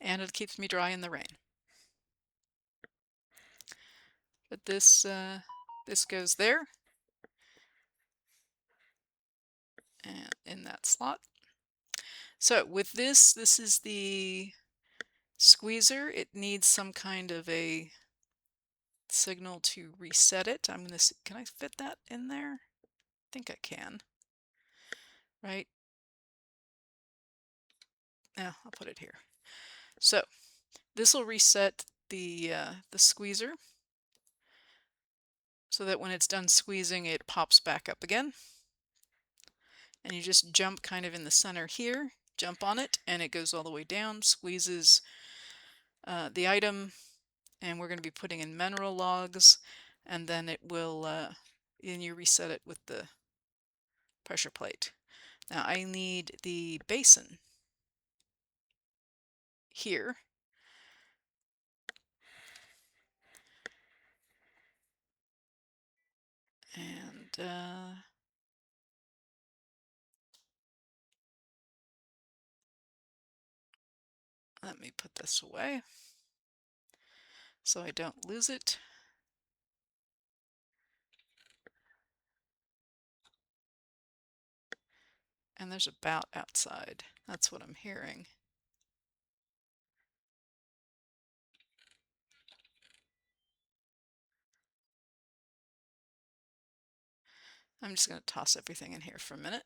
And it keeps me dry in the rain. But this goes there. And in that slot. So with this is the squeezer. It needs some kind of a signal to reset it. I'm gonna see, can I fit that in there? I think I can. Right? Yeah, I'll put it here. So This will reset the squeezer so that when it's done squeezing, it pops back up again. And you just jump kind of in the center here, jump on it, and it goes all the way down, squeezes the item, and we're going to be putting in menril logs, and then it will, and you reset it with the pressure plate. Now I need the basin here. And let me put this away so I don't lose it. And there's a bout outside. That's what I'm hearing. I'm just going to toss everything in here for a minute.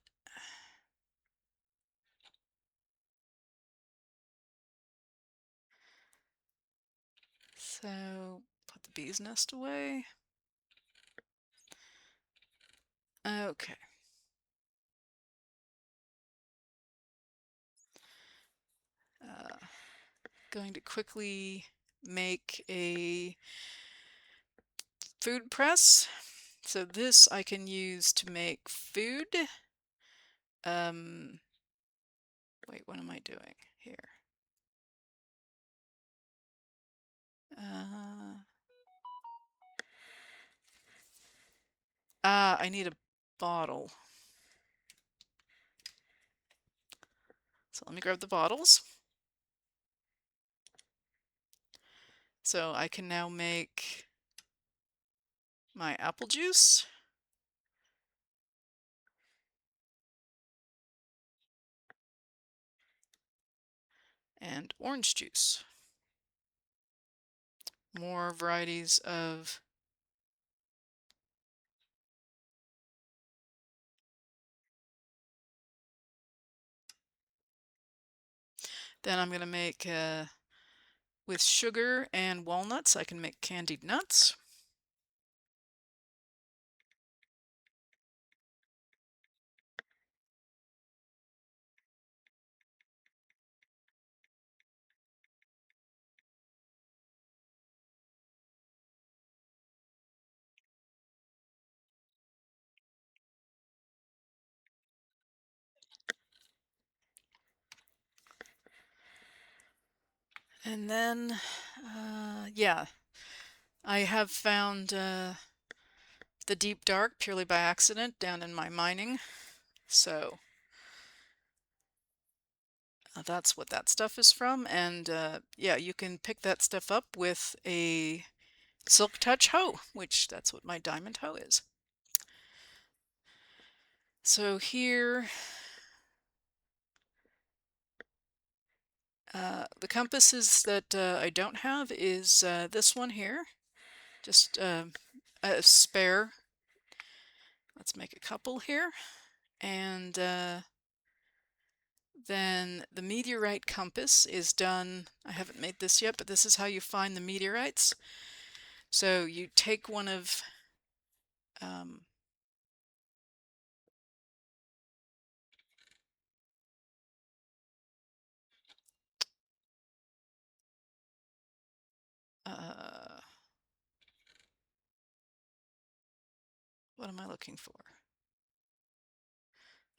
So put the bee's nest away. Okay. Going to quickly make a food press. So this I can use to make food. Wait, what am I doing here? I need a bottle. So let me grab the bottles. So I can now make my apple juice. And orange juice. More varieties of then I'm going to make with sugar and walnuts I can make candied nuts. And then yeah, I have found the deep dark purely by accident down in my mining, so that's what that stuff is from. And yeah, you can pick that stuff up with a silk touch hoe, which that's what my diamond hoe is. So here the compasses that I don't have is this one here, just a spare. Let's make a couple here. And then the meteorite compass is done. I haven't made this yet, but this is how you find the meteorites. So you take one of what am I looking for?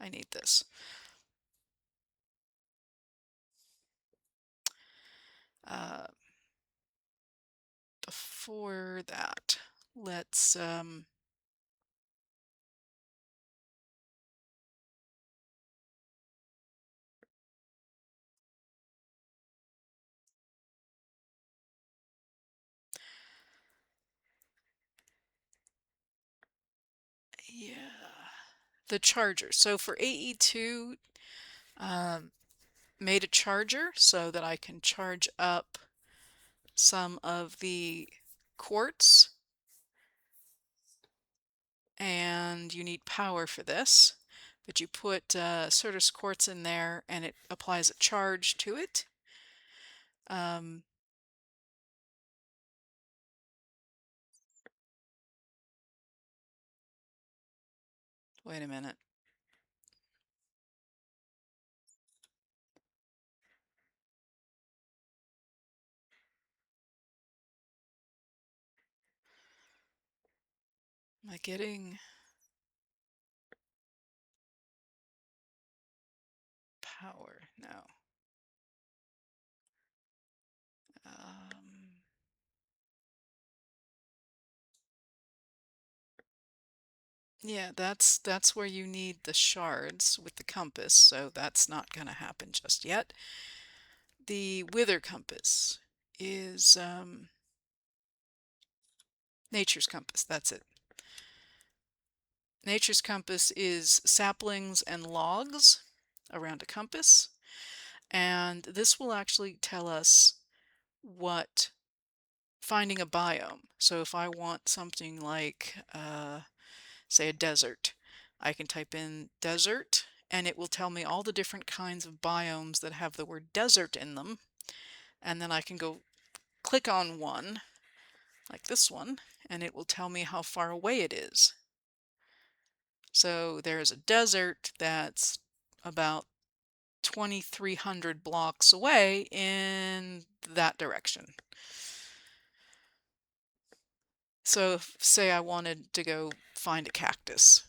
I need this. Before that, let's yeah, the charger. So for AE2, made a charger so that I can charge up some of the quartz, and you need power for this, but you put Certus quartz in there and it applies a charge to it. Wait a minute. Am I getting power? No. Um, yeah, that's where you need the shards with the compass, so that's not going to happen just yet. The wither compass is nature's compass. That's it. Nature's compass is saplings and logs around a compass, and this will actually tell us what finding a biome. So if I want something like, say, a desert, I can type in desert, and it will tell me all the different kinds of biomes that have the word desert in them, and then I can go click on one, like this one, and it will tell me how far away it is. So there's a desert that's about 2,300 blocks away in that direction. So if, say I wanted to go find a cactus,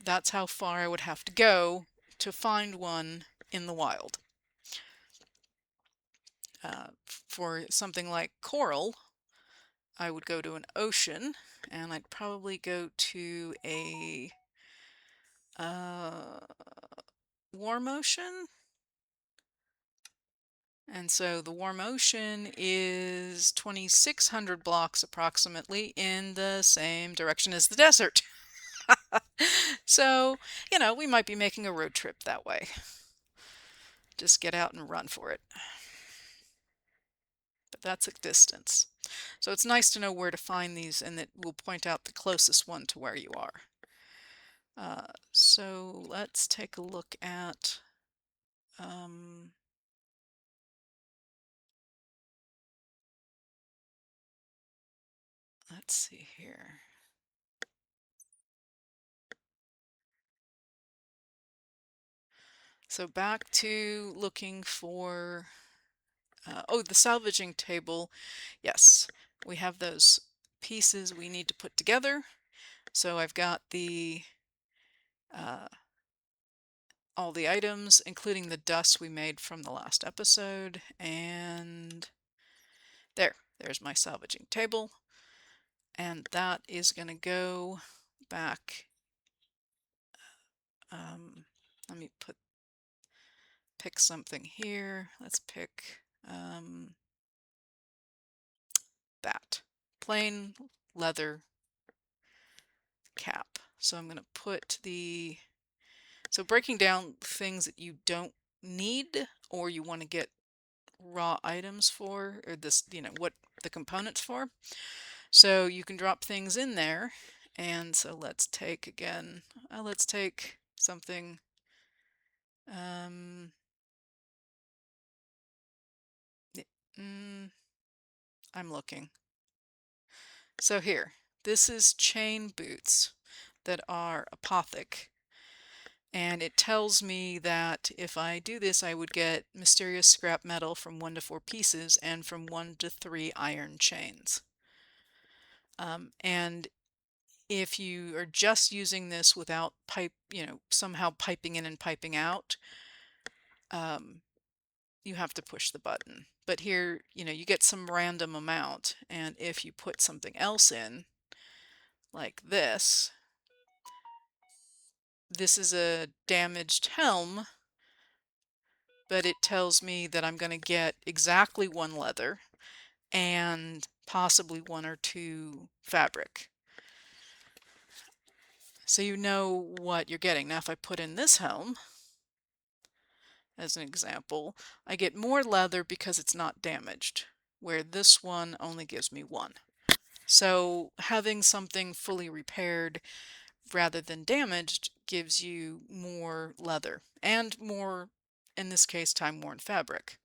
that's how far I would have to go to find one in the wild. For something like coral, I would go to an ocean, and I'd probably go to a warm ocean. And so the warm ocean is 2,600 blocks approximately in the same direction as the desert. So, we might be making a road trip that way. Just get out and run for it. But that's a distance. So it's nice to know where to find these, and it will point out the closest one to where you are. So let's take a look at let's see here. So back to looking for, the salvaging table. Yes, we have those pieces we need to put together. So I've got all the items, including the dust we made from the last episode, and there's my salvaging table. And that is going to go back. Let me pick something here. Let's pick that plain leather cap. So I'm going to put so breaking down things that you don't need or you want to get raw items for, or what the components for. So you can drop things in there. And so let's take again, let's take something, I'm looking. So here, this is chain boots that are apothic. And it tells me that if I do this, I would get mysterious scrap metal from 1 to 4 pieces and from 1 to 3 iron chains. And if you are just using this without somehow piping in and piping out, you have to push the button. But here, you get some random amount, and if you put something else in, like this is a damaged helm, but it tells me that I'm going to get exactly 1 leather and possibly 1 or 2 fabric. So you know what you're getting. Now if I put in this helm, as an example, I get more leather because it's not damaged, where this one only gives me 1. So having something fully repaired rather than damaged gives you more leather and more, in this case, time-worn fabric.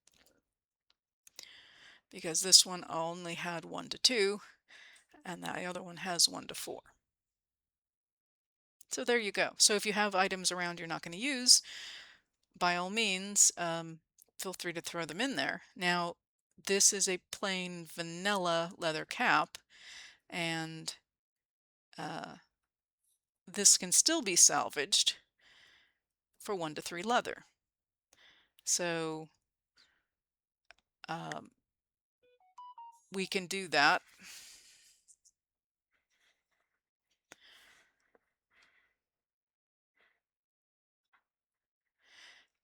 Because this one only had 1 to 2 and the other one has 1 to 4. So there you go. So if you have items around you're not going to use, by all means, feel free to throw them in there. Now, this is a plain vanilla leather cap, and this can still be salvaged for 1 to 3 leather. So um, we can do that.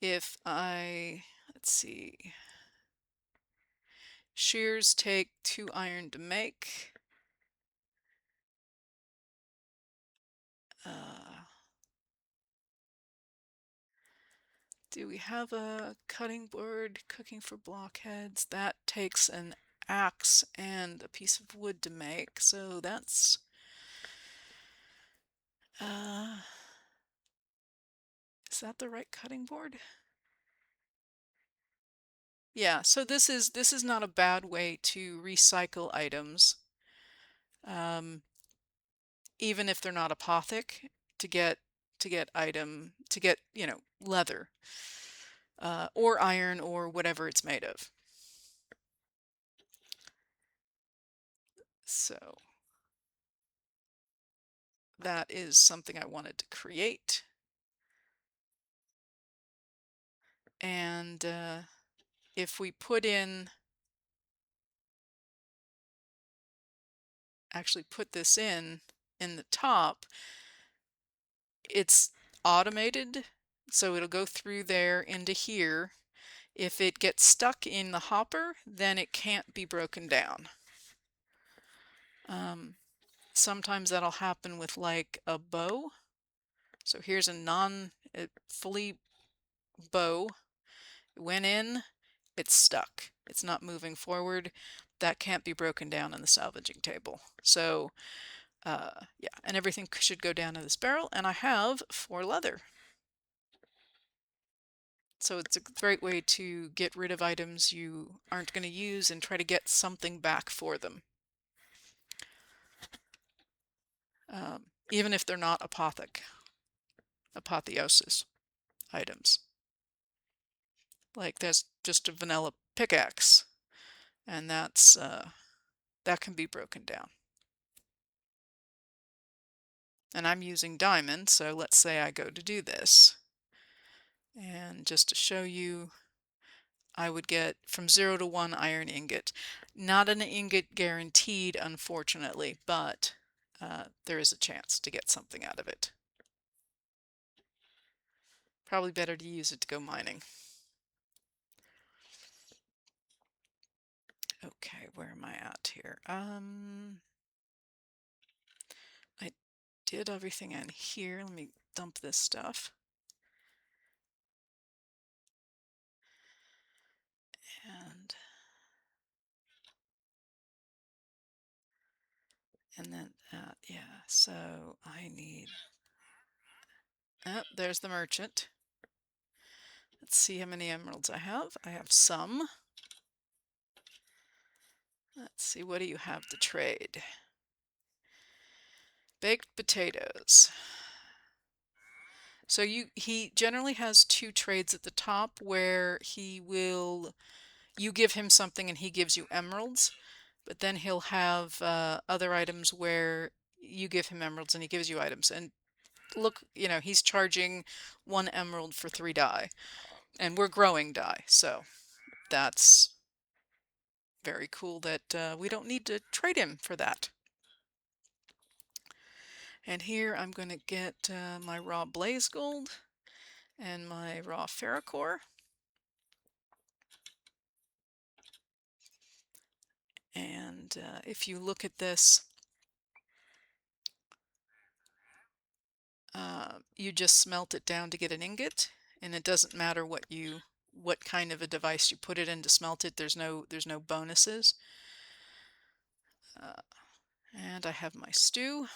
If let's see, shears take 2 iron to make. Do we have a cutting board cooking for blockheads? That takes an axe and a piece of wood to make, so that's is that the right cutting board? Yeah, so this is not a bad way to recycle items, even if they're not apothic, to get leather, or iron or whatever it's made of. So that is something I wanted to create. And if we actually put this in the top, it's automated, so it'll go through there into here. If it gets stuck in the hopper, then it can't be broken down. Sometimes that'll happen with like a bow. So here's a fully bow. It went in, it's stuck. It's not moving forward. That can't be broken down in the salvaging table. So yeah, and everything should go down in this barrel, and I have 4 leather. So it's a great way to get rid of items you aren't going to use and try to get something back for them. Even if they're not apotheosis items. Like there's just a vanilla pickaxe, and that can be broken down. And I'm using diamond, so let's say I go to do this. And just to show you, I would get from 0 to 1 iron ingot. Not an ingot guaranteed, unfortunately, but there is a chance to get something out of it. Probably better to use it to go mining. Okay, where am I at here? I did everything in here. Let me dump this stuff. And then, yeah, so I need, oh, there's the merchant. Let's see how many emeralds I have. I have some. Let's see, what do you have to trade? Baked potatoes. So he generally has 2 trades at the top where you give him something and he gives you emeralds, but then he'll have other items where you give him emeralds and he gives you items. And look, he's charging 1 emerald for 3 dye, and we're growing dye, so that's very cool that we don't need to trade him for that. And here I'm going to get my raw blazegold and my raw ferrocore. And if you look at this, you just smelt it down to get an ingot, and it doesn't matter what kind of a device you put it in to smelt it. There's no bonuses. And I have my stew.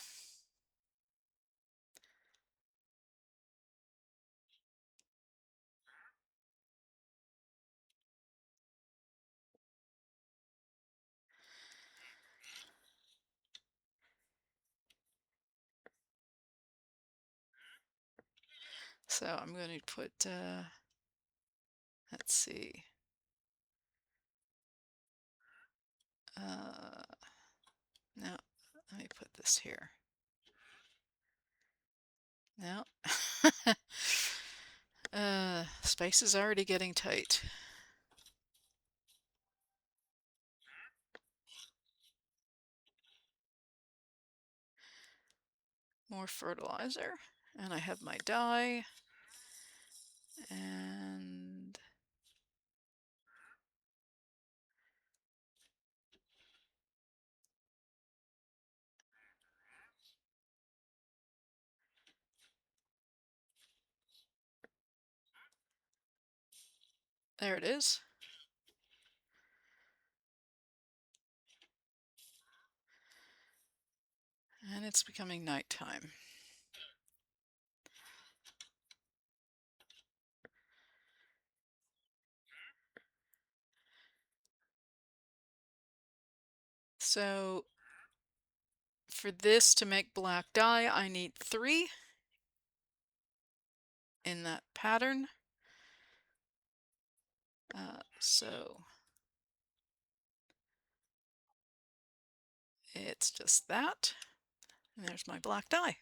So I'm going to put, let's see. No, let me put this here. No. Space is already getting tight. More fertilizer. And I have my dye. And there it is. And it's becoming nighttime. So for this to make black dye, I need 3 in that pattern. So it's just that. And there's my black dye.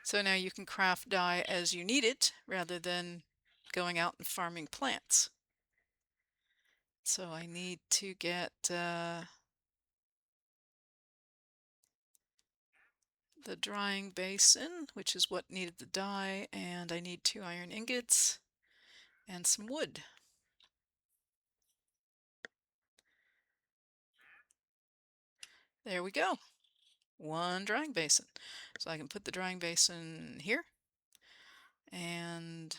So now you can craft dye as you need it rather than going out and farming plants. So I need to get the drying basin, which is what needed the dye, and I need 2 iron ingots and some wood. There we go. 1 drying basin. So I can put the drying basin here. And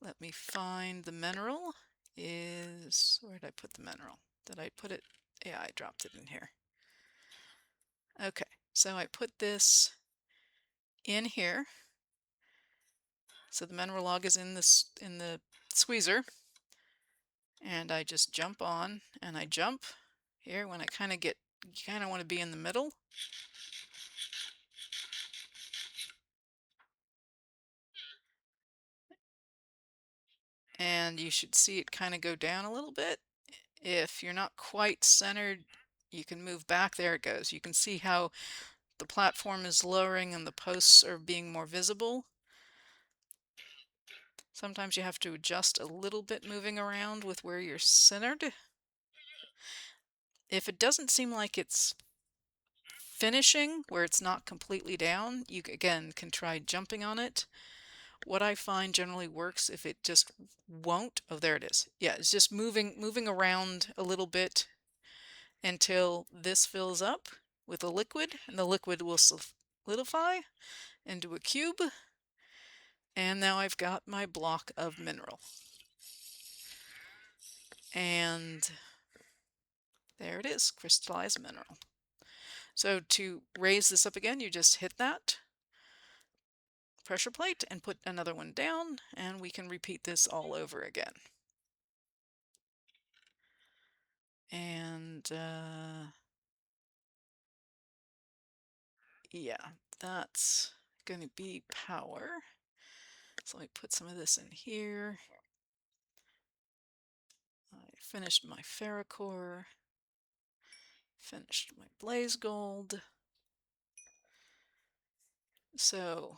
let me find the mineral. Where did I put the mineral? Did I put it? Yeah, I dropped it in here. Okay, so I put this in here. So the mineral log is in the squeezer. And I just jump on, and I jump here when I you kind of want to be in the middle. And you should see it kind of go down a little bit. If you're not quite centered, you can move back. There it goes. You can see how the platform is lowering and the posts are being more visible. Sometimes you have to adjust a little bit moving around with where you're centered. If it doesn't seem like it's finishing, where it's not completely down, you again can try jumping on it. What I find generally works if it just won't. Oh, there it is. Yeah, it's just moving around a little bit until this fills up with a liquid, and the liquid will solidify into a cube. And now I've got my block of mineral. And there it is, crystallized mineral. So to raise this up again, you just hit that pressure plate and put another one down, and we can repeat this all over again. And yeah, that's going to be power. So let me put some of this in here. I finished my ferrocore, finished my blazegold. So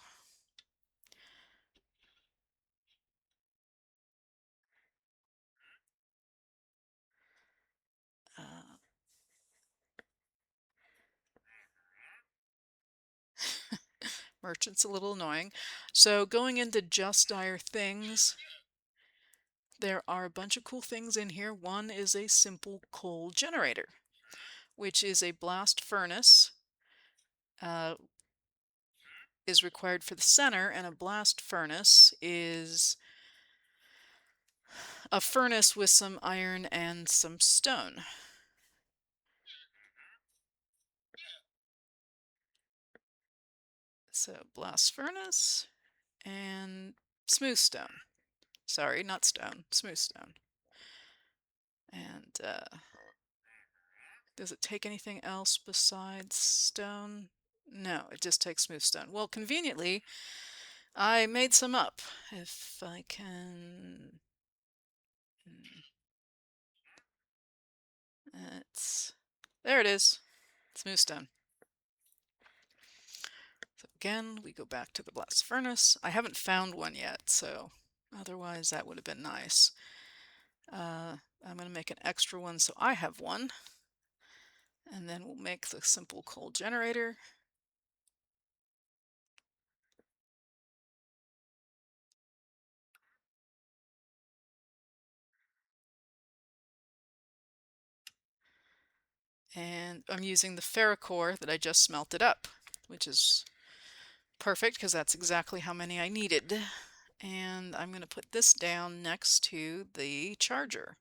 merchant's a little annoying. So going into just dire things, there are a bunch of cool things in here. One is a simple coal generator, which is a blast furnace. Is required for the center, and a blast furnace is a furnace with some iron and some stone. So blast furnace and smooth stone. Sorry, not stone, smooth stone. And does it take anything else besides stone? No, it just takes smooth stone. Well, conveniently, I made some up. If I can... It's... There it is. It's moose-stone. So again, we go back to the blast furnace. I haven't found one yet, so otherwise that would have been nice. I'm going to make an extra one so I have one. And then we'll make the simple coal generator. And I'm using the ferrocore that I just smelted up, which is perfect because that's exactly how many I needed. And I'm going to put this down next to the charger.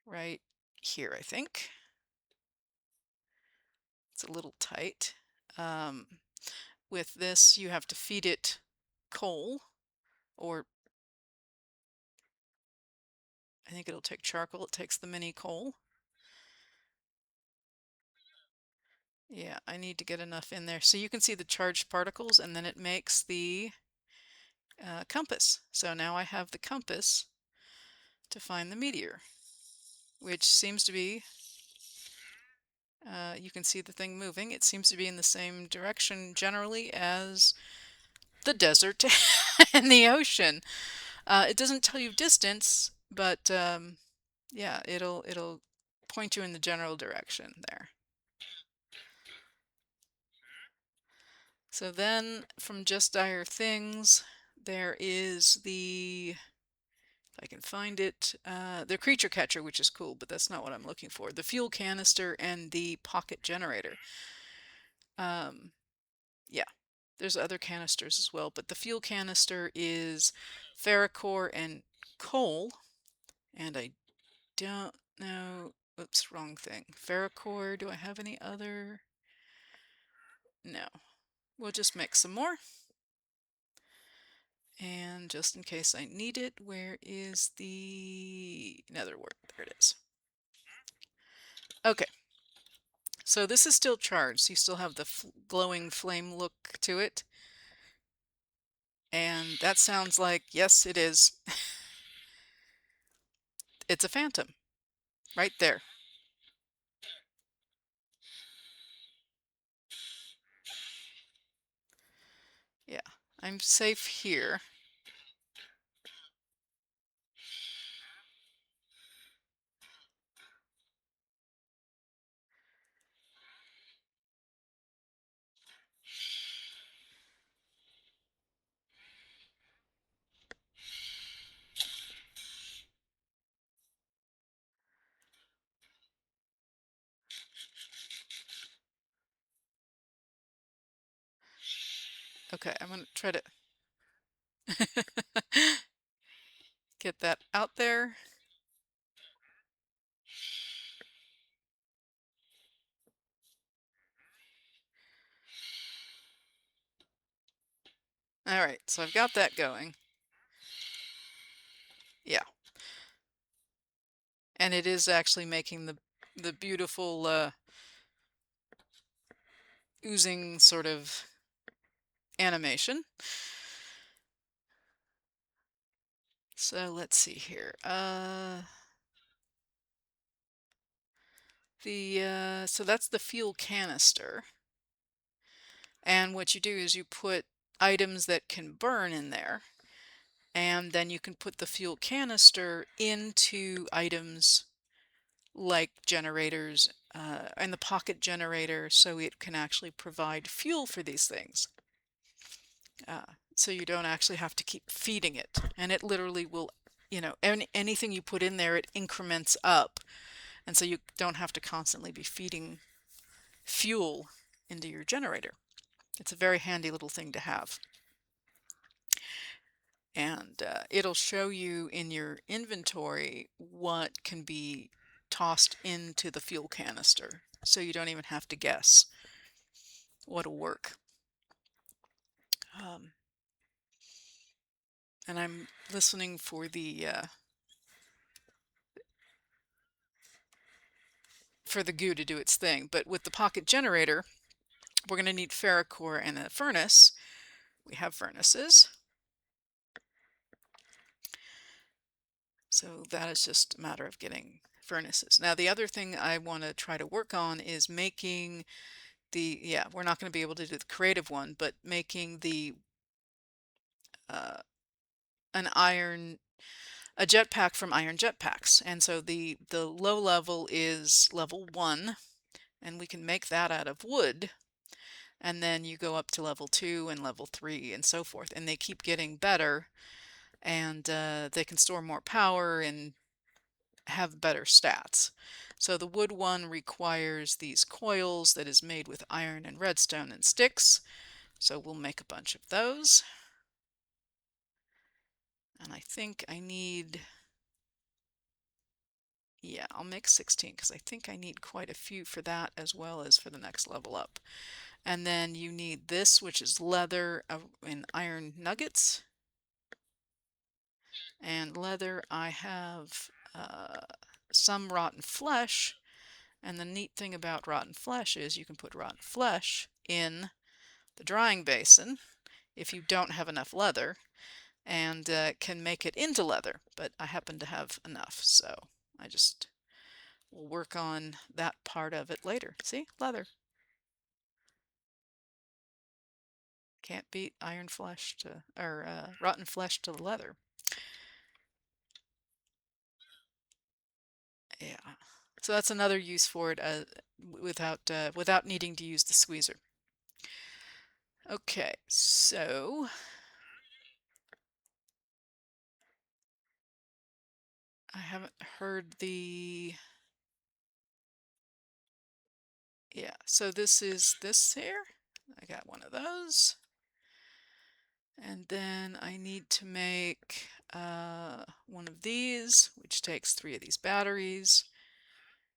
Right here, I think. It's a little tight. With this, you have to feed it coal, or I think it'll take charcoal. It takes the mini coal. Yeah, I need to get enough in there. So you can see the charged particles, and then it makes the compass. So now I have the compass to find the meteor, which seems to be, you can see the thing moving. It seems to be in the same direction generally as the desert and the ocean. It doesn't tell you distance, but yeah, it'll point you in the general direction there. So then from Just Dire Things, there is the, if I can find it, the creature catcher, which is cool, but that's not what I'm looking for. The fuel canister and the pocket generator. Yeah, there's other canisters as well, but the fuel canister is ferrocore and coal, and I don't know. Oops, wrong thing. Ferrocore, do I have any other? No. We'll just make some more. And just in case I need it, where is the nether wart? There it is. Okay. So this is still charged. So you still have the glowing flame look to it. And that sounds like, yes, it is. It's a phantom. Right there. Yeah. I'm safe here. Okay, I'm going to try to get that out there. All right, so I've got that going. Yeah. And it is actually making the beautiful oozing sort of animation. So let's see here. So that's the fuel canister. And what you do is you put items that can burn in there, and then you can put the fuel canister into items like generators and the pocket generator, so it can actually provide fuel for these things. So you don't actually have to keep feeding it, and it literally will, anything you put in there, it increments up, and so you don't have to constantly be feeding fuel into your generator. It's a very handy little thing to have. And it'll show you in your inventory what can be tossed into the fuel canister, so you don't even have to guess what'll work. And I'm listening for the goo to do its thing. But with the pocket generator, we're going to need ferrocore and a furnace. we have furnaces. So that is just a matter of getting furnaces. Now the other thing I want to try to work on is making the, yeah, we're not going to be able to do the creative one, but making the uh, an iron, a jetpack from iron jetpacks. And so the low level is level 1, and we can make that out of wood. And then you go up to level 2 and level 3 and so forth, and they keep getting better, and they can store more power and have better stats. So the wood one requires these coils that is made with iron and redstone and sticks. So we'll make a bunch of those. And I think I need, yeah, I'll make 16 because I think I need quite a few for that as well as for the next level up. And then you need this, which is leather and iron nuggets. And leather, I have some rotten flesh. And the neat thing about rotten flesh is you can put rotten flesh in the drying basin if you don't have enough leather, and can make it into leather, but I happen to have enough, so I just will work on that part of it later. See? Leather. Can't beat iron flesh to, or rotten flesh to the leather. Yeah. So that's another use for it without needing to use the squeezer. Okay, so I haven't heard the, yeah, so this is this here. I got one of those. And then I need to make one of these, which takes 3 of these batteries.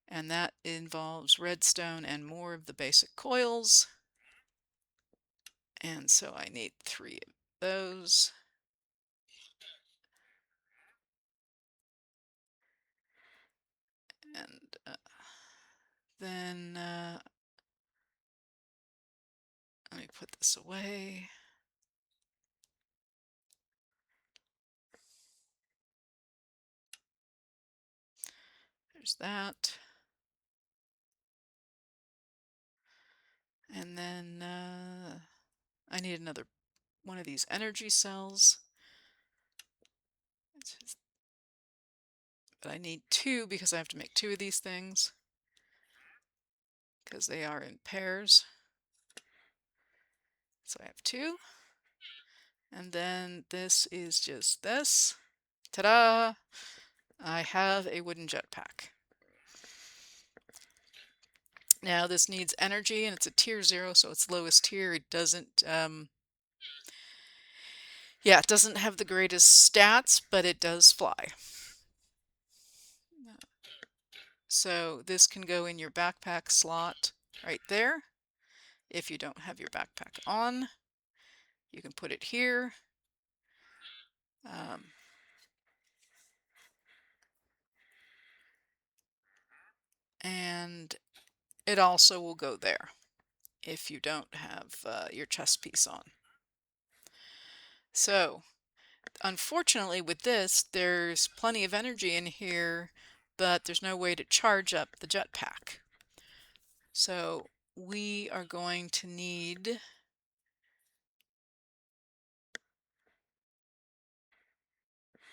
And that involves redstone and more of the basic coils. And so I need 3 of those. And then let me put this away. There's that. And then I need another one of these energy cells. But I need 2 because I have to make 2 of these things because they are in pairs. So I have 2. And then this is just this. Ta-da! I have a wooden jetpack. Now this needs energy, and it's a tier 0, so it's lowest tier. It doesn't, yeah, it doesn't have the greatest stats, but it does fly. So this can go in your backpack slot right there. If you don't have your backpack on, you can put it here. And it also will go there if you don't have your chest piece on. So unfortunately with this, there's plenty of energy in here, but there's no way to charge up the jetpack. So we are going to need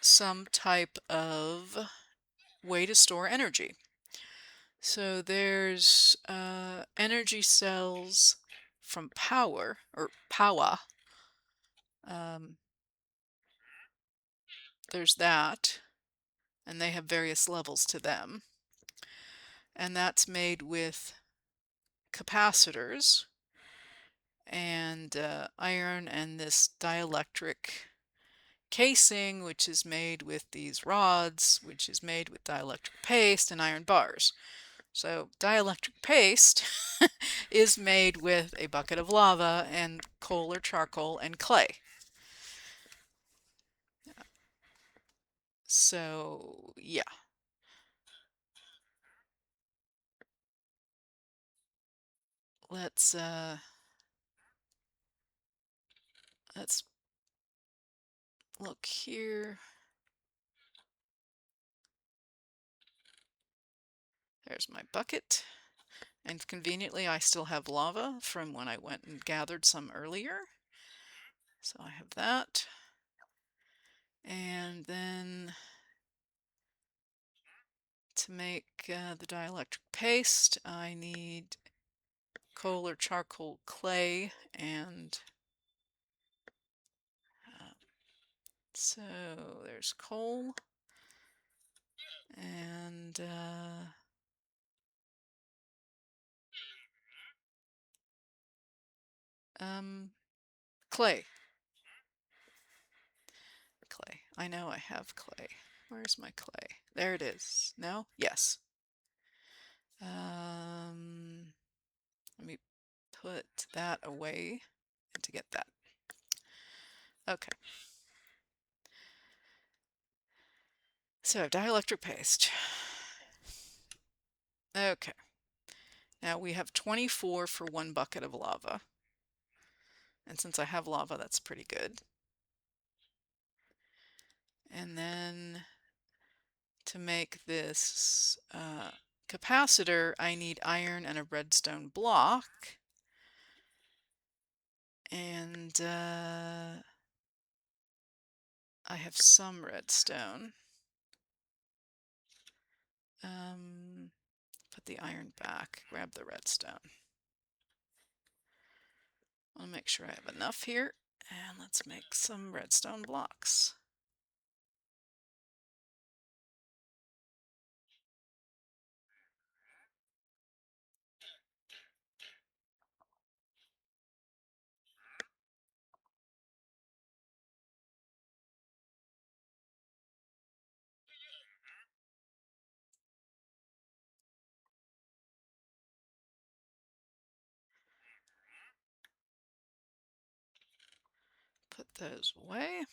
some type of way to store energy. So there's energy cells from Powah, or Powah. There's that, and they have various levels to them. And that's made with capacitors and iron and this dielectric casing, which is made with these rods, which is made with dielectric paste and iron bars. So dielectric paste is made with a bucket of lava and coal or charcoal and clay. So yeah. Let's Let's look here. There's my bucket. And conveniently, I still have lava from when I went and gathered some earlier. So I have that. And then to make the dielectric paste, I need coal or charcoal clay. And so there's coal. And clay. Clay. I know I have clay. Where's my clay? There it is. No? Yes. Let me put that away and to get that. Okay. So dielectric paste. Okay. Now we have 24 for 1 bucket of lava. And since I have lava, that's pretty good. And then to make this capacitor, I need iron and a redstone block. And I have some redstone. Put the iron back, grab the redstone. I'll make sure I have enough here, and let's make some redstone blocks. Put those away.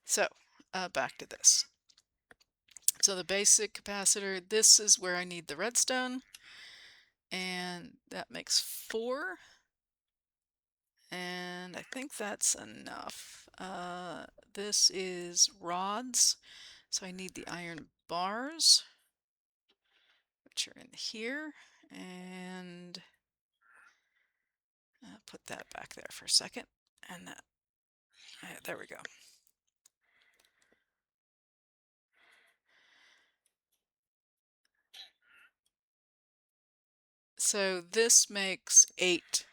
So, back to this. So the basic capacitor, this is where I need the redstone, and that makes 4. And I think that's enough. This is rods, so I need the iron bars, which are in here, and put that back there for a second, and that, there we go. So this makes 8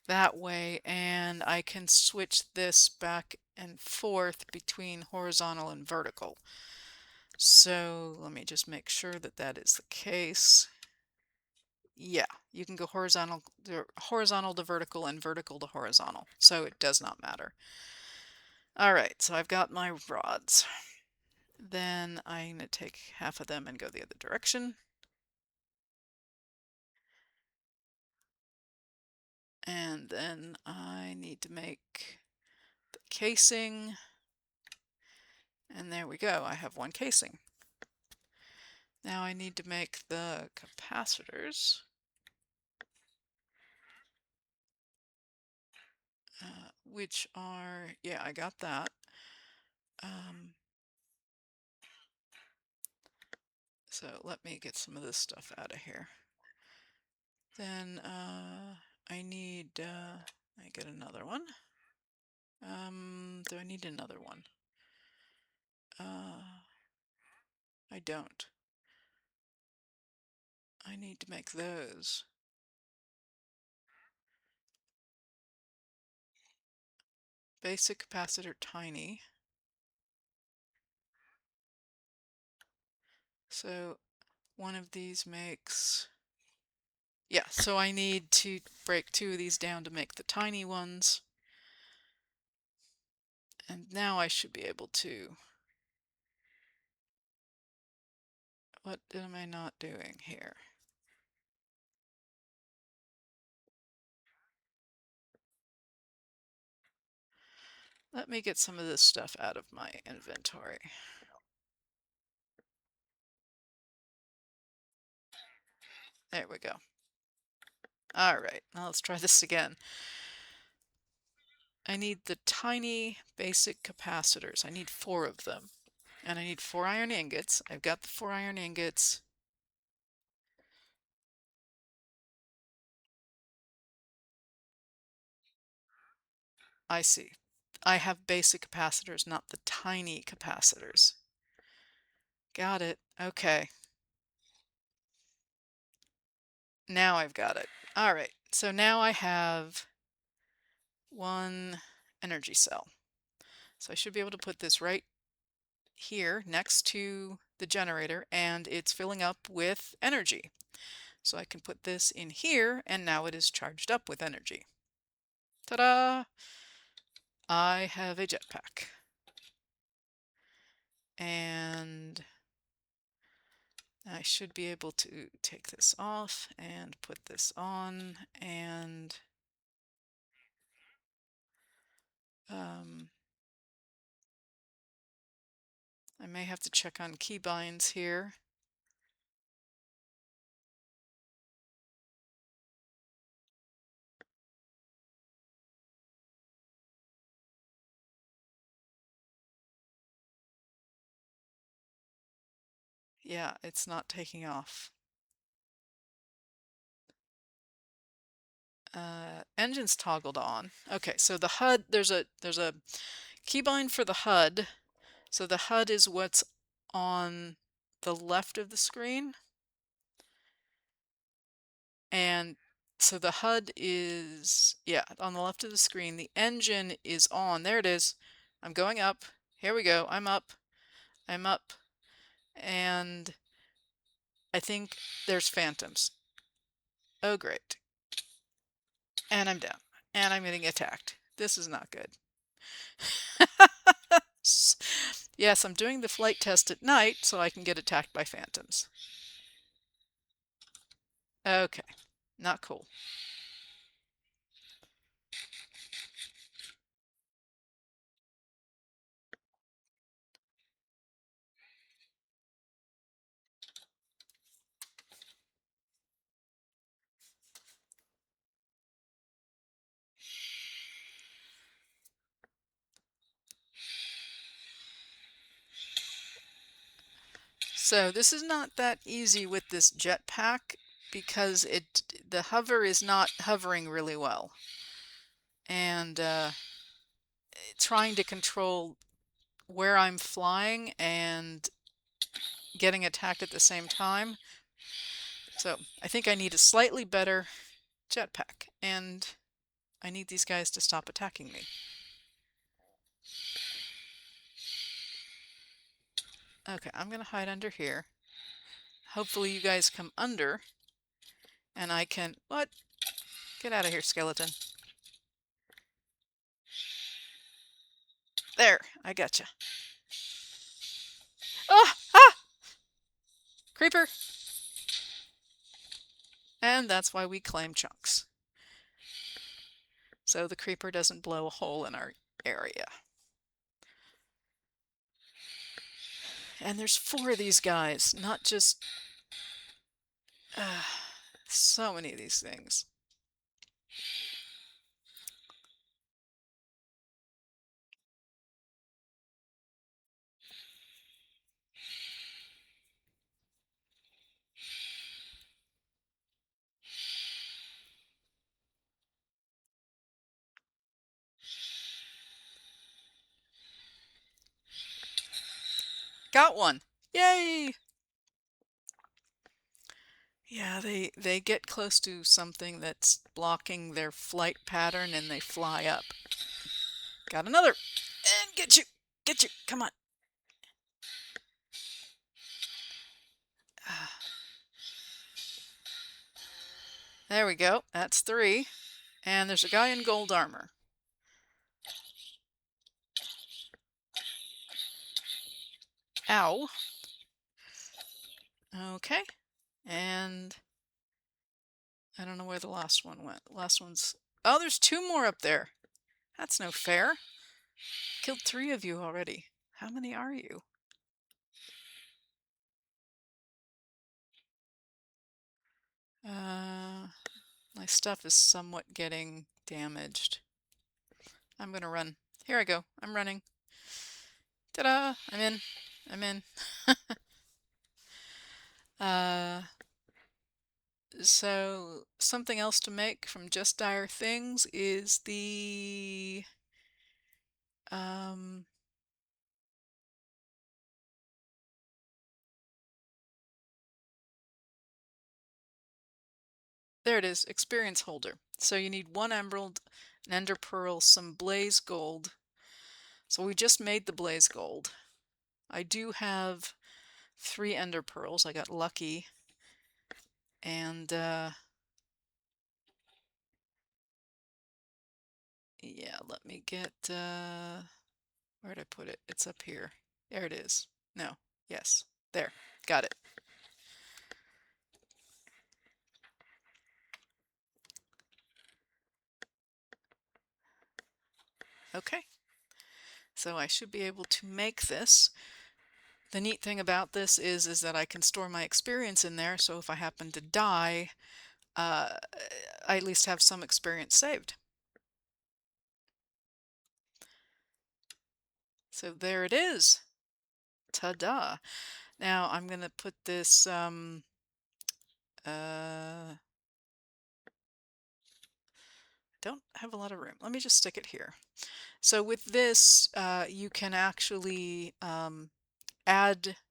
that way, and I can switch this back and forth between horizontal and vertical. So let me just make sure that that is the case. Yeah, you can go horizontal to vertical and vertical to horizontal, so it does not matter. All right, so I've got my rods. Then I'm going to take half of them and go the other direction. And then I need to make the casing. And there we go, I have 1 casing. Now I need to make the capacitors. Which are, yeah, I got that. So let me get some of this stuff out of here. Then I need, I get another one. Do I need another one? I don't. I need to make those. Basic capacitor tiny. So one of these makes, yeah, so I need to break 2 of these down to make the tiny ones. And now I should be able to. What am I not doing here? Let me get some of this stuff out of my inventory. There we go. All right, now let's try this again. I need the tiny basic capacitors. I need 4 of them. And I need 4 iron ingots. I've got the 4 iron ingots. I see. I have basic capacitors, not the tiny capacitors. Got it. Okay. Now I've got it. All right. So now I have 1 energy cell. So I should be able to put this right here next to the generator, and it's filling up with energy. So I can put this in here, and now it is charged up with energy. Ta-da! I have a jetpack. And I should be able to take this off and put this on, and I may have to check on keybinds here. Yeah, it's not taking off. Engine's toggled on. Okay, so the HUD, there's a keybind for the HUD. So the HUD is what's on the left of the screen. And so the HUD is, yeah, on the left of the screen. The engine is on. There it is. I'm going up. Here we go. I'm up. I'm up. And I think there's phantoms. Oh, great. And I'm down. And I'm getting attacked. This is not good. Yes, I'm doing the flight test at night so I can get attacked by phantoms. Okay. Not cool. So this is not that easy with this jetpack because the hover is not hovering really well. And trying to control where I'm flying and getting attacked at the same time. So I think I need a slightly better jetpack, and I need these guys to stop attacking me. Okay, I'm gonna hide under here. Hopefully you guys come under, and I can... What? Get out of here, skeleton. There, I gotcha. Ah! Ah! Creeper! And that's why we claim chunks. So the creeper doesn't blow a hole in our area. And there's 4 of these guys, not just... so many of these things. Got one! Yay! Yeah, they get close to something that's blocking their flight pattern and they fly up. Got another! And get you! Get you! Come on! There we go. That's 3. And there's a guy in gold armor. Ow. Okay. And I don't know where the last one went. The last one's... Oh, there's 2 more up there. That's no fair. Killed 3 of you already. How many are you? My stuff is somewhat getting damaged. I'm gonna run. Here I go. I'm running. Ta-da! I'm in. I'm in. Uh, so something else to make from just dire things is the there it is, experience holder. So you need 1 emerald, an ender pearl, some blaze gold. So we just made the blaze gold. I do have 3 ender pearls. I got lucky. And yeah, let me get where'd I put it? It's up here. There it is. No. Yes. There. Got it. Okay. So I should be able to make this. The neat thing about this is that I can store my experience in there, so if I happen to die, I at least have some experience saved. So there it is. Ta-da! Now I'm gonna put this don't have a lot of room. Let me just stick it here. So with this, you can actually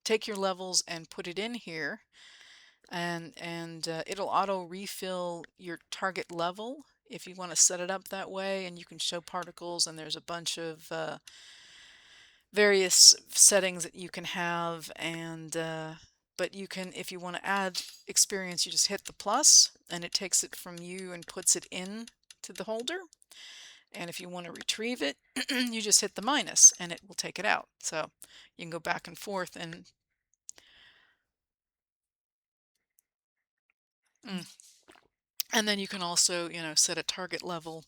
take your levels and put it in here, and it'll auto refill your target level if you want to set it up that way, and you can show particles, and there's a bunch of various settings that you can have, and but you can, if you want to add experience, you just hit the plus and it takes it from you and puts it in to the holder. And if you want to retrieve it, you just hit the minus and it will take it out. So you can go back and forth and and then you can also, set a target level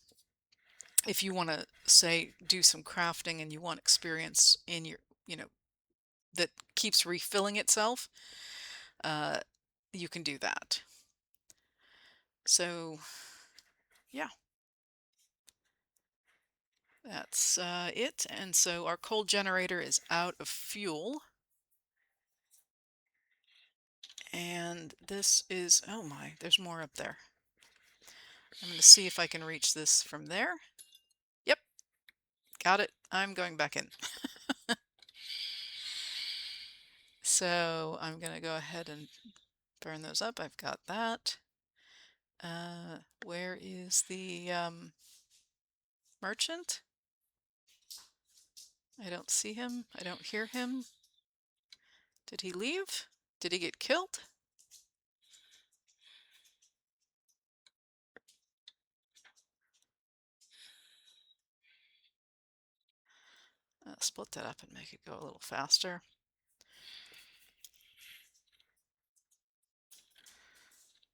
if you want to, say, do some crafting and you want experience in your, that keeps refilling itself. You can do that. So yeah, that's it. And so our coal generator is out of fuel. And this is, oh my, there's more up there. I'm going to see if I can reach this from there. Yep, got it. I'm going back in. So I'm going to go ahead and burn those up. I've got that. Where is the merchant? I don't see him. I don't hear him. Did he leave? Did he get killed? Split that up and make it go a little faster.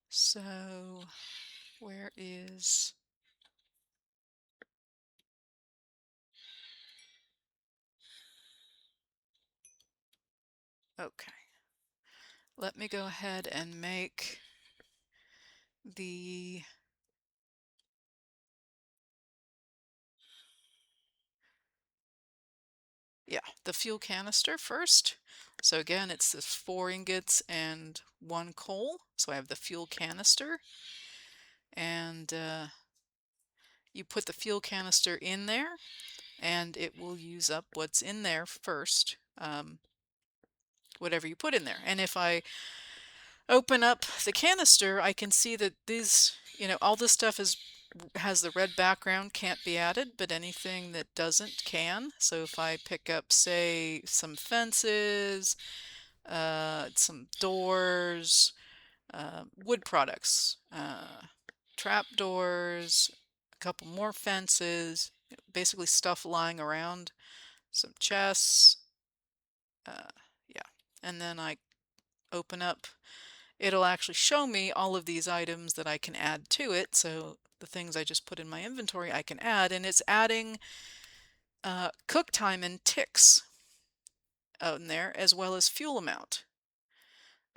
So where is... Okay. Let me go ahead and make the fuel canister first. So again, it's this 4 ingots and 1 coal. So I have the fuel canister, and you put the fuel canister in there and it will use up what's in there first, whatever you put in there. And if I open up the canister, I can see that these, all this stuff has the red background, can't be added, but anything that doesn't can. So if I pick up, say, some fences, some doors, wood products, trap doors, a couple more fences, basically stuff lying around, some chests, yeah. And then I open up, it'll actually show me all of these items that I can add to it. So the things I just put in my inventory I can add, and it's adding cook time and ticks out in there, as well as fuel amount.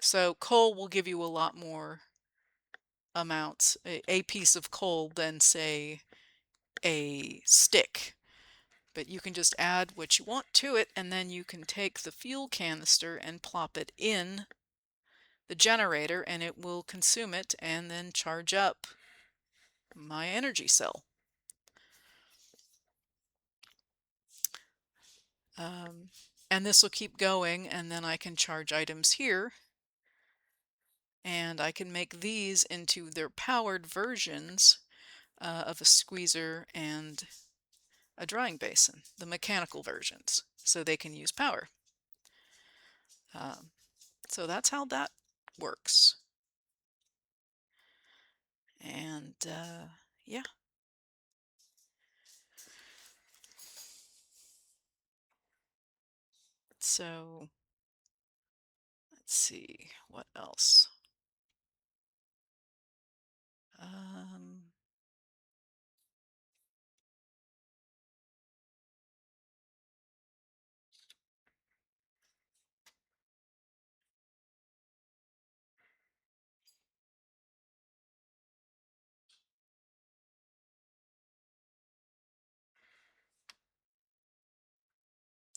So coal will give you a lot more amounts, a piece of coal than, say, a stick. But you can just add what you want to it, and then you can take the fuel canister and plop it in the generator, and it will consume it and then charge up my energy cell. And this will keep going, and then I can charge items here, and I can make these into their powered versions of a squeezer and a drying basin, the mechanical versions, so they can use power. So that's how that works. And yeah. So let's see, what else?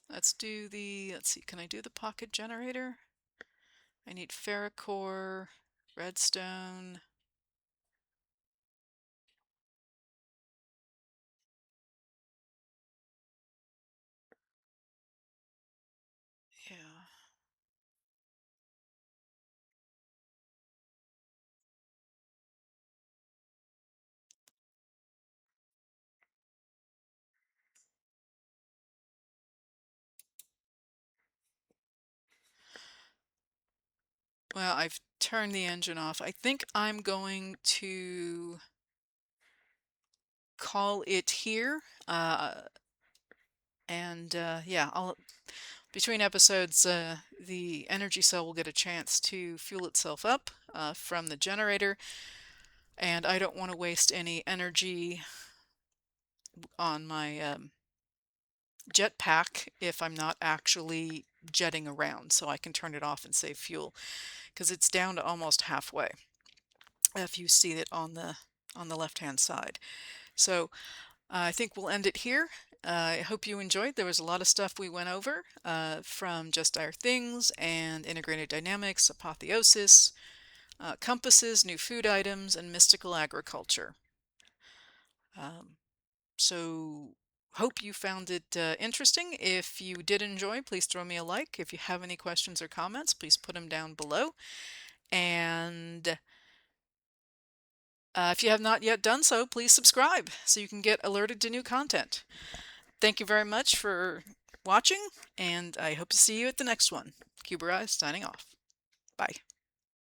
Let's see, can I do the pocket generator? I need ferrocore, redstone. Yeah. Well, I've turned the engine off. I think I'm going to call it here. Yeah, between episodes, the energy cell will get a chance to fuel itself up from the generator, and I don't want to waste any energy on my jetpack if I'm not actually jetting around, so I can turn it off and save fuel, because it's down to almost halfway if you see it on the left-hand side. So I think we'll end it here. I hope you enjoyed. There was a lot of stuff we went over, from just our things and integrated dynamics, apotheosis, compasses, new food items, and mystical agriculture. So hope you found it interesting. If you did enjoy, please throw me a like. If you have any questions or comments, please put them down below. And if you have not yet done so, please subscribe so you can get alerted to new content. Thank you very much for watching, and I hope to see you at the next one. Cuberized signing off. Bye.